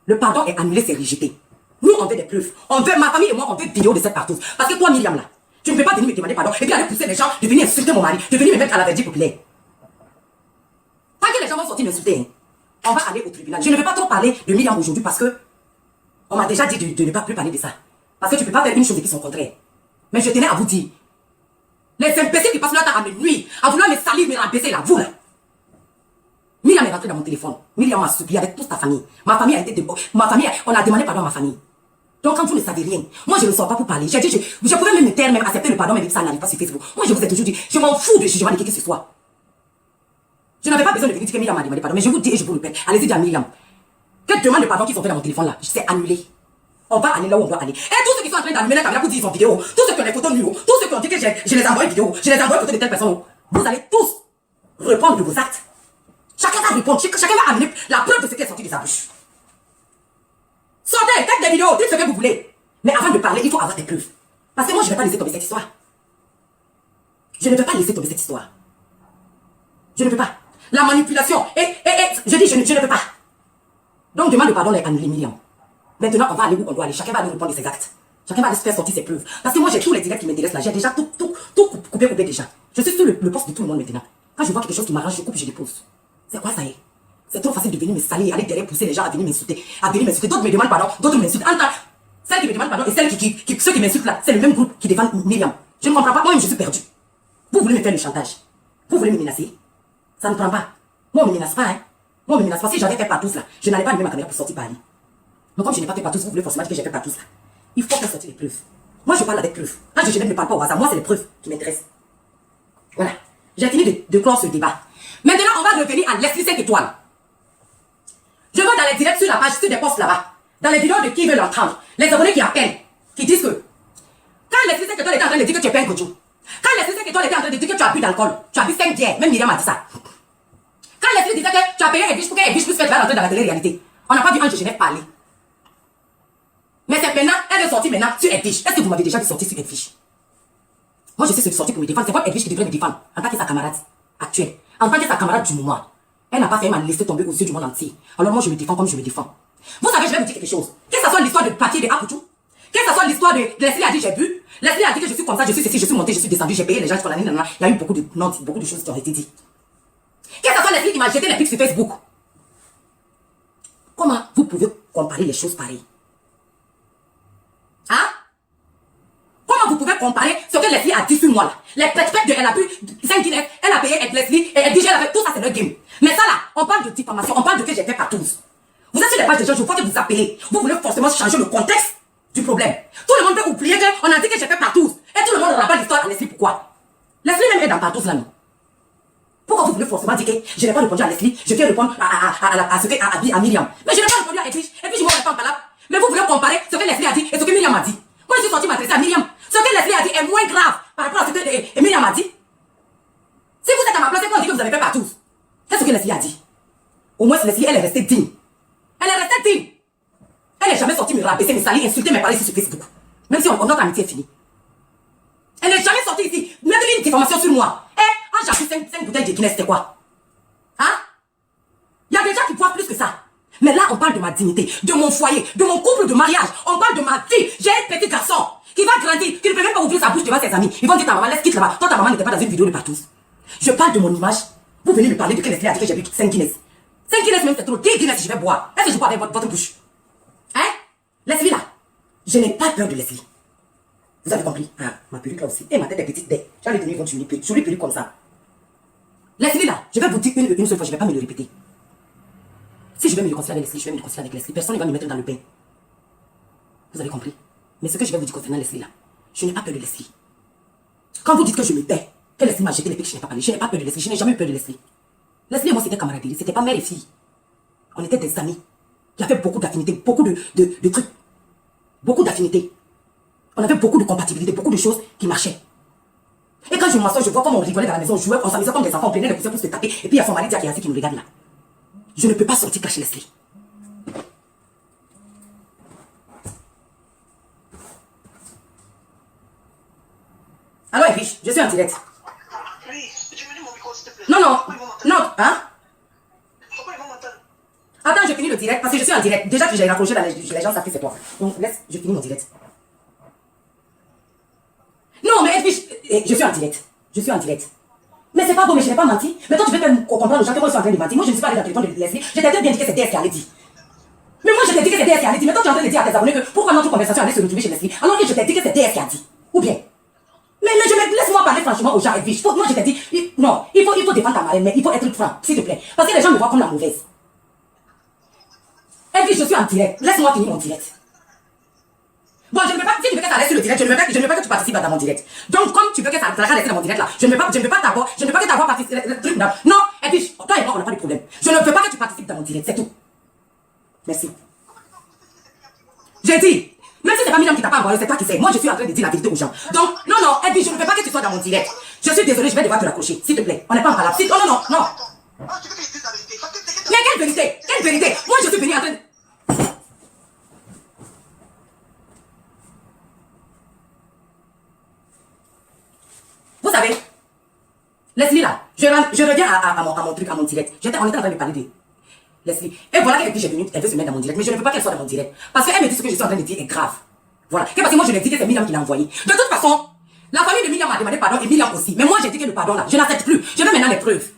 le pardon est annulé, c'est rejeté. Nous, on veut des preuves. On veut, ma famille et moi, on veut vidéo de cette partouze. Parce que toi, Myriam là, tu ne peux pas venir me demander pardon et puis aller pousser les gens de venir insulter mon mari, de venir me mettre à la verdict populaire. Tant que les gens vont sortir m'insulter, hein, on va aller au tribunal. Je ne vais pas trop parler de Myriam aujourd'hui parce que on m'a déjà dit de ne pas plus parler de ça. Parce que tu ne peux pas faire une chose et qui sont contraires. Mais je tenais à vous dire, les imbéciles qui passent leur temps à me nuire, à vouloir me salir, me rabaisser là, vous là. Myriam est rentrée dans mon téléphone. Myriam m'a supplié avec toute ta famille. Ma famille a été ma famille, on a demandé pardon à ma famille. Donc quand vous ne savez rien, moi je ne sors pas pour parler. J'ai dit, je pouvais même me taire, même accepter le pardon, mais ça n'arrive pas sur Facebook. Moi je vous ai toujours dit, je m'en fous de jugement de qui que ce soit. Je n'avais pas besoin de venir dire que Myriam m'a demandé pardon, mais je vous dis et je vous le répète. Allez-y dire à Myriam. Quelle demande de pardon qu'ils ont fait dans mon téléphone là, c'est annulé. On va aller là où on doit aller. Et tous ceux qui sont en train d'allumer la caméra pour dire ils ont vidéo, tous ceux qui ont les photos nues, tous ceux qui ont dit que je les envoie vidéo, je les envoie photos de telle personne, vous allez tous répondre de vos actes. Chacun va répondre, chacun va amener la preuve de ce qui est sorti de sa bouche. Sortez, faites des vidéos, dites ce que vous voulez. Mais avant de parler, il faut avoir des preuves. Parce que moi, je ne vais pas laisser tomber cette histoire. Je ne vais pas laisser tomber cette histoire. Je ne peux pas. La manipulation, je dis, je ne peux pas. Donc, demande de pardon est annulée, Myriam. Maintenant, on va aller où on doit aller. Chacun va aller répondre de ses actes. Chacun va aller se faire sortir ses preuves. Parce que moi, j'ai tous les directs qui m'intéressent là. J'ai déjà tout coupé déjà. Je suis sur le poste de tout le monde maintenant. Quand je vois quelque chose qui m'arrange, je coupe, je dépose. C'est quoi ça y est? C'est trop facile de venir me salir, aller derrière pousser les gens à venir m'insulter. D'autres me demandent pardon, d'autres m'insultent. En tant celle qui me demande pardon et celle ceux qui m'insultent là, c'est le même groupe qui défend Myriam. Je ne comprends pas, moi-même je suis perdu. Vous voulez me faire le chantage? Vous voulez me menacer? Ça ne prend pas. Moi, on ne me menace pas, hein. Moi, on ne me menace pas. Si j'avais fait partouze là, je n'allais pas allumer ma caméra pour sortir parler. Donc, comme je n'ai pas fait partouze, vous voulez forcément dire que j'ai fait partouze là. Il faut faire sortir les preuves. Moi, je parle avec preuves. Quand je ne parle pas au hasard, moi, c'est les preuves qui m'intéressent. Voilà. J'ai fini de clore ce débat. Maintenant, on va revenir à Leslie 5 étoiles. Je vois dans les directs sur la page, sur des posts là-bas, dans les vidéos de qui veut l'entendre, les abonnés qui appellent, qui disent que quand Leslie 5 étoiles était en train de dire que tu es pas un gojo, quand Leslie 5 étoiles était en train de dire que tu as bu d'alcool, tu as bu 5 bières, même Myriam m'a dit ça. Quand Leslie disait que tu as payé Edwige pour que Edwige puisse faire rentrer dans la télé-réalité, on n'a pas vu Ange de Genève parler. Mais c'est maintenant, elle est sortie maintenant sur Edwige. Est-ce que vous m'avez déjà vu sortir sur Edwige? Moi, je suis sortie pour me défendre. C'est pas Edwige qui devrait me défendre en tant que sa camarade actuelle, en tant que sa camarade du moment. Elle n'a pas fait mal laisser tomber aux yeux du monde entier. Alors moi, je me défends comme je me défends. Vous savez, je vais vous dire quelque chose. Que ce soit l'histoire de papier de Apoutou, que ce soit l'histoire de Leslie a dit j'ai bu, Leslie a dit que je suis comme ça, je suis ceci, je suis montée, je suis descendue, j'ai payé les gens pour l'année, il y a eu beaucoup de choses qui ont été dites. Que ce soit Leslie qui m'a jeté les pics sur Facebook. Comment vous pouvez comparer les choses pareilles? Hein? Comment vous pouvez comparer ce que Leslie a dit sur moi là? Les pets de elle a bu 5 Guinness, elle a payé Leslie, et elle dit elle a fait tout ça, c'est leur game. Mais ça là, on parle de diffamation, on parle de que j'ai fait partouze. Vous êtes sur les pages des gens, je vois que vous appelez. Vous voulez forcément changer le contexte du problème. Tout le monde peut oublier qu'on a dit que j'ai fait partouze. Et tout le monde n'aura pas l'histoire à Leslie. Pourquoi? Leslie même est dans partouze là, non? Pourquoi vous voulez forcément dire que je n'ai pas répondu à Leslie, je viens répondre à Myriam? Mais je n'ai pas répondu à Edwige, et puis je ne me réponds pas là. Mais vous voulez comparer ce que Leslie a dit et ce que Myriam a dit. Moi, je suis sortie m'adresser à Myriam. Ce que Leslie a dit est moins grave par rapport à ce que Myriam a dit. Si vous êtes à ma place, c'est qu'on dit que vous avez fait partouze. C'est ce que Leslie a dit. Au moins, Leslie, elle est restée digne. Elle est restée digne. Elle n'est jamais sortie me rabaisser, me salir, insulter, me parler sur Facebook. Même si notre amitié est finie. Elle n'est jamais sortie ici, mettre une diffamation sur moi. J'ai pris 5 bouteilles de Guinness, c'était quoi? Hein? Il y a des gens qui boivent plus que ça. Mais là, on parle de ma dignité, de mon foyer, de mon couple de mariage. On parle de ma vie. J'ai un petit garçon qui va grandir, qui ne peut même pas ouvrir sa bouche devant ses amis. Ils vont dire ta maman, laisse quitte là-bas. Toi, ta maman n'était pas dans une vidéo de partouze. Je parle de mon image. Vous venez me parler de quelle Leslie a dit que j'ai bu 5 Guinness. 5 Guinness même, c'est trop. 10 Guinness, je vais boire. Est-ce que je bois avec votre bouche? Hein? Leslie là, je n'ai pas peur de Leslie. Vous avez compris? Ah, ma perruque là aussi. Et ma tête est petite. J'allais tenir votre jolie perruque comme ça. Leslie là, je vais vous dire une seule fois, je ne vais pas me le répéter. Si je vais me réconcilier avec Leslie, je vais me réconcilier avec Leslie. Personne ne va me mettre dans le pain. Vous avez compris? Mais ce que je vais vous dire concernant Leslie là, je n'ai pas peur de Leslie. Quand vous dites que je me tais, Que Leslie m'a jeté les pics, je n'ai pas parlé. Je n'ai pas peur de Leslie. Je n'ai jamais eu peur de Leslie. Leslie et moi, c'était camaraderie. C'était pas mère et fille. On était des amis. Il y avait beaucoup d'affinités, beaucoup de trucs. Beaucoup d'affinités. On avait beaucoup de compatibilité, beaucoup de choses qui marchaient. Et quand je m'assois, je vois comment on rigolait dans la maison, on jouait, on s'amusait comme des enfants, on prenait les coussins pour se taper. Et puis il y a son mari qui est assis qui nous regarde là. Je ne peux pas sortir cacher Leslie. Alors, Edwige, je suis en direct. Oui, diminue mon micro, s'il te plaît. Non, non, Pourquoi ils vont m'entendre? non, hein? Pourquoi ils vont m'entendre? Attends, je finis le direct parce que je suis en direct. Déjà que j'ai raccroché dans les gens savent que c'est toi. Donc laisse, je finis mon direct. Non, mais Edwige, je suis en direct. Je suis en direct. Mais c'est pas bon, mais je n'ai pas menti. Mais toi, tu veux faire comprendre aux gens que moi, je suis en train de mentir. Moi, je ne suis pas allé dans le téléphone de Leslie. Je t'ai bien dit que c'est DS qui allait dire. Mais moi, je t'ai dit que c'est DS qui allait dire. Mais toi, tu es en train de dire à tes abonnés que pourquoi notre conversation allait se retrouver chez Leslie. Alors que je t'ai dit que c'est DS qui a dit. Ou bien. Mais laisse-moi parler franchement aux gens, Edwige. Moi, je t'ai dit, non, il faut défendre ta marraine, mais il faut être franc, s'il te plaît. Parce que les gens me voient comme la mauvaise. Edwige, je suis en direct. Laisse-moi finir mon direct. Bon, je ne veux pas, si tu veux que ça reste sur le direct, je ne veux pas que tu participes dans mon direct. Donc, comme tu veux que ça reste dans mon direct là, je ne veux pas que t'avoir participé, non, Edwige, toi et moi, on n'a pas de problème. Je ne veux pas que tu participes dans mon direct, c'est tout. Merci. J'ai dit, même si c'est pas Myriam qui t'a pas envoyé, c'est toi qui sais. Moi, je suis en train de dire la vérité aux gens. Donc, non, Edwige, je ne veux pas que tu sois dans mon direct. Je suis désolée, je vais devoir te raccrocher, s'il te plaît. On n'est pas en palabre. Non. Ah, tu veux que je dise la vérité? Mais quelle vérité? Quelle vérité? Moi, je suis venu en train de... Vous savez, Leslie là, je reviens à mon truc, à mon direct. On était en train de parler de Leslie. Et voilà qu'elle est venue, elle veut se mettre dans mon direct. Mais je ne veux pas qu'elle soit dans mon direct. Parce qu'elle me dit ce que je suis en train de dire est grave. Voilà. Et parce que moi je lui ai dit que c'est Myriam qui l'a envoyé. De toute façon, la famille de Myriam m'a demandé pardon et Myriam aussi. Mais moi j'ai dit que le pardon là, je n'accepte plus. Je veux maintenant les preuves.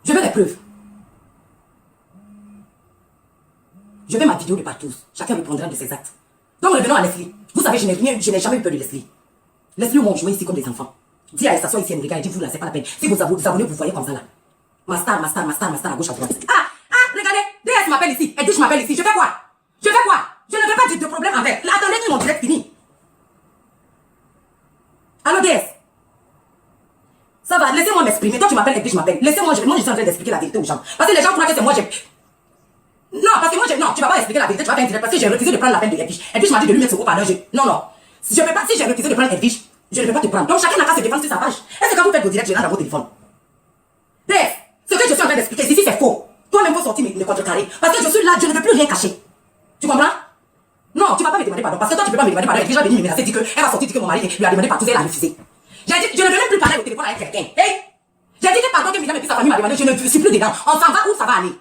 Je veux les preuves. Je veux ma vidéo de partout. Chacun répondra de ses actes. Donc revenons à Leslie. Vous savez, je n'ai jamais eu peur de Leslie. Leslie m'ont joué ici comme des enfants. Dis à elle s'assoit ici, elle me regarde, elle dit vous là, c'est pas la peine. Si vous abonnez, vous voyez comme ça là. Ma star, à gauche, à droite. Regardez, DS m'appelle ici, elle dit je m'appelle ici. Je fais quoi? Je ne veux pas dire de problème avec. Là, attendez que mon direct finit. Allô DS? Ça va, laissez-moi m'exprimer. Toi tu m'appelles et puis je m'appelle. Laissez-moi, moi je suis en train d'expliquer la vérité aux gens. Parce que les gens croient que c'est moi, non, parce que moi, non, tu vas pas expliquer la vérité, tu vas faire un direct parce que j'ai refusé de prendre la peine de Edwige. Edwige m'a dit de lui mettre ce haut-parleur. Non. Si je peux pas, si j'ai refusé de prendre Edwige, je ne peux pas te prendre. Donc chacun n'a qu'à se défendre sur sa page. Est-ce que quand vous faites vos directs, je rentre dans vos téléphones? Bref, ce que je suis en train d'expliquer ici, c'est faux. Toi-même, faut sortir me contrecarrer. Parce que je suis là, je ne veux plus rien cacher. Tu comprends? Non, tu vas pas me demander pardon. Parce que toi, tu peux pas me demander pardon. Edwige va venir me menacer, dire qu'elle va sortir, dire que mon mari lui a demandé partout, elle a refusé. J'ai dit, je ne veux même plus parler au téléphone avec quelqu'un. J'ai dit que pardon que Myriam et puis sa famille m'a demandé, je ne suis plus dedans. On s'en va où ça va aller?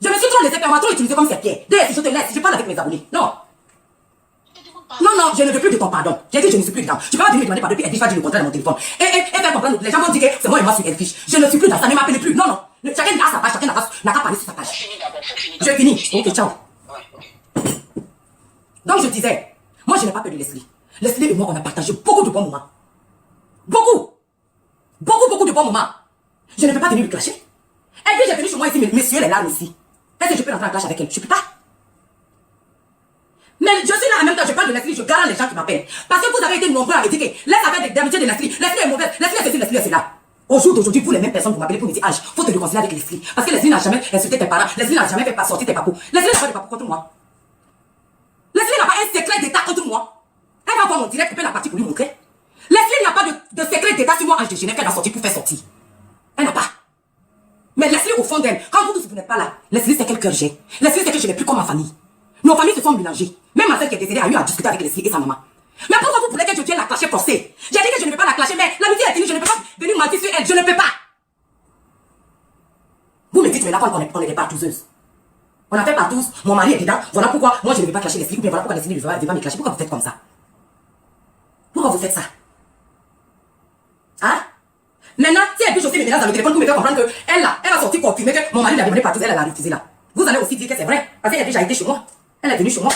Je me suis trop laissé faire, on m'a trop utilisé comme serpillère. D'ailleurs, si je te laisse, je parle avec mes abonnés. Non, je ne veux plus de ton pardon. J'ai dit, je ne suis plus dedans. Tu peux pas venir me demander pardon, puis Edwige va dire le contraire dans mon téléphone. Et faire comprendre, les gens vont dire que c'est moi et moi sur Edwige. Je ne suis plus dans ça, ne m'appelez plus. Non. Chacun a sa page, chacun n'a qu'à parler sur sa page. Je finis. Ok, ciao. Donc, je disais, moi, je n'ai pas peur de Leslie. Leslie et moi, on a partagé beaucoup de bons moments. Beaucoup de bons moments. Je ne peux pas venir lui clasher. Et puis j'ai venu chez moi ici, messieurs les larmes ici. Est-ce que je peux rentrer en clash avec elle? Je ne peux pas. Mais je suis là en même temps, je parle de Leslie, je garde les gens qui m'appellent. Parce que vous avez été nombreux à me dire que laisse avec des amitiés de Leslie. Leslie est mauvaise, Leslie est ceci, Leslie est cela. Au jour d'aujourd'hui, vous les mêmes personnes, vous m'appelez pour me dire, faut te réconcilier avec Leslie. Parce que Leslie n'a jamais insulté tes parents, Leslie n'a jamais fait sortir tes papous. Leslie n'a pas de papous contre moi. Leslie n'a pas un secret d'état contre moi. Elle va voir mon direct, couper la partie pour lui montrer. Leslie n'a pas de secret d'état sur moi, Ange de Genève, qu'elle va sortir pour faire sortir. Elle n'a pas. Mais Leslie, au fond d'elle, quand vous n'êtes pas là, Leslie, c'est quel cœur j'ai. Leslie, c'est que je n'ai plus comme ma famille. Nos familles se sont mélangées. Même ma soeur qui est décédée a eu à discuter avec Leslie et sa maman. Mais pourquoi vous voulez que je vienne la clasher forcée? J'ai dit que je ne peux pas la clasher, mais l'amitié est finie, je ne peux pas venir mentir sur elle, je ne peux pas. Vous me dites, mais là, on est des partouzeuses. On a fait partouze, mon mari est dedans, voilà pourquoi moi je ne vais pas clasher Leslie, ou bien voilà pourquoi Leslie ne va me clasher. Pourquoi vous faites comme ça? Pourquoi vous faites ça? Hein? Maintenant, si elle peut aussi me mélange dans le téléphone pour me faire comprendre que elle là, elle va sortir confirmer que mon mari l'a demandé partout, elle a refusé là. Vous allez aussi dire que c'est vrai, parce qu'elle a déjà été chez moi. Elle est venue chez moi.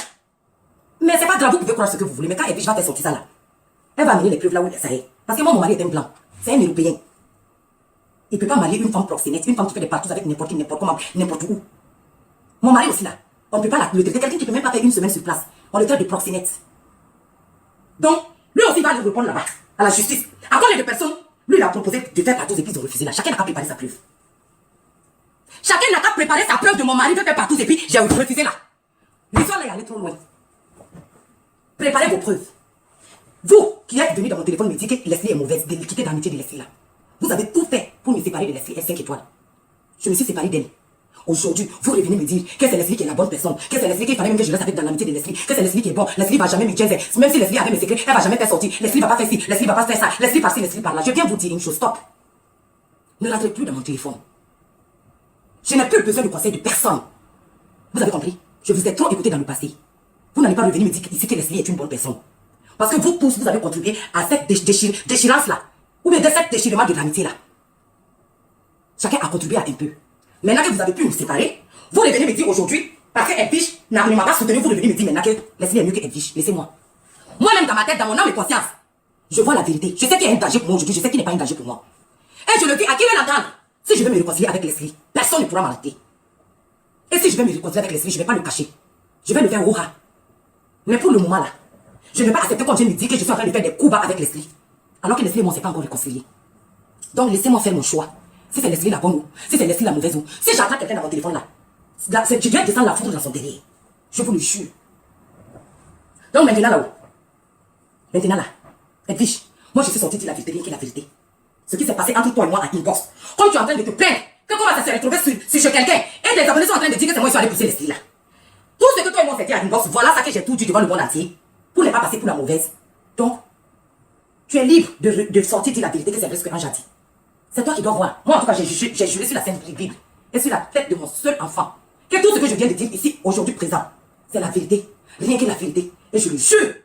Mais c'est pas grave, vous pouvez croire ce que vous voulez, mais quand elle va faire sortir ça là, elle va amener les preuves là où ça est. Parce que moi, mon mari est un blanc, c'est un Européen. Il ne peut pas marier une femme proxénète, une femme qui fait des partout avec n'importe qui, n'importe comment, n'importe où. Mon mari aussi là, On ne peut pas le traiter. Quelqu'un qui ne peut même pas faire une semaine sur place. On le traite de proxénète. Donc, lui aussi va lui répondre là-bas, à la justice. À combien de personnes, lui, il a proposé de faire partous et puis ils ont refusé là. Chacun n'a qu'à préparer sa preuve. Chacun n'a qu'à préparer sa preuve de mon mari de faire partous et puis j'ai refusé là. L'histoire là est allée trop loin. Préparez vos preuves. Vous qui êtes venu dans mon téléphone me dire que Leslie est mauvaise, de quitter d'amitié de Leslie là. Vous avez tout fait pour me séparer de Leslie et 5 étoiles. Je me suis séparée d'elle. Aujourd'hui, vous revenez me dire que c'est Leslie qui est la bonne personne, que c'est Leslie qu'il fallait même que je reste avec dans l'amitié de Leslie, que c'est Leslie qui est bon, Leslie va jamais me dire, même si Leslie avait mes secrets, elle va jamais faire sortir, Leslie va pas faire ci, Leslie va pas faire ça, Leslie par ci, Leslie par là. Je viens vous dire une chose, stop. Ne rentrez plus dans mon téléphone. Je n'ai plus besoin de conseils de personne. Vous avez compris? Je vous ai trop écouté dans le passé. Vous n'allez pas revenir me dire ici que Leslie est une bonne personne. Parce que vous tous, vous avez contribué à cette déchirance-là. Ou bien de cet déchirement de l'amitié-là. Chacun a contribué à un peu. Maintenant que vous avez pu nous séparer, vous revenez me dire aujourd'hui, parce que Edwige ne m'a pas soutenu, vous revenez me dire maintenant que Leslie est mieux que Edwige. Laissez-moi. Moi-même dans ma tête, dans mon âme et conscience, je vois la vérité. Je sais qu'il y a un danger pour moi aujourd'hui, je sais qu'il n'est pas un danger pour moi. Et je le dis à qui veut l'entendre. Si je veux me réconcilier avec Leslie, personne ne pourra m'arrêter. Et si je veux me réconcilier avec Leslie, je ne vais pas le cacher. Je vais le faire au ras. Mais pour le moment là, je ne vais pas accepter qu'on vienne me dire que je suis en train de faire des coups bas avec Leslie. Alors que Leslie et moi, on ne s'est pas encore réconciliés. Donc laissez-moi faire mon choix. Si c'est Leslie la bonne ou si c'est Leslie la mauvaise ou si j'attrape quelqu'un dans mon téléphone là, je viens descendre la foudre dans son derrière. Je vous le jure. Donc maintenant là-haut, maintenant là, Edwige, moi je suis sortie dire la vérité, rien que la vérité. Ce qui s'est passé entre toi et moi à Inbox. Comme tu es en train de te plaindre, que comment ça s'est retrouvé sur chez quelqu'un et des abonnés sont en train de dire que c'est moi qui suis allé pousser Leslie là. Tout ce que toi et moi on s'est dit à Inbox, voilà ça que j'ai tout dit devant le monde entier. Pour ne pas passer pour la mauvaise. Donc, tu es libre de sortir dire la vérité que c'est vrai ce que Ange a dit. C'est toi qui dois voir. Moi, en tout cas, j'ai juré sur la Sainte Bible et sur la tête de mon seul enfant que tout ce que je viens de dire ici, aujourd'hui présent, c'est la vérité. Rien que la vérité. Et je le jure.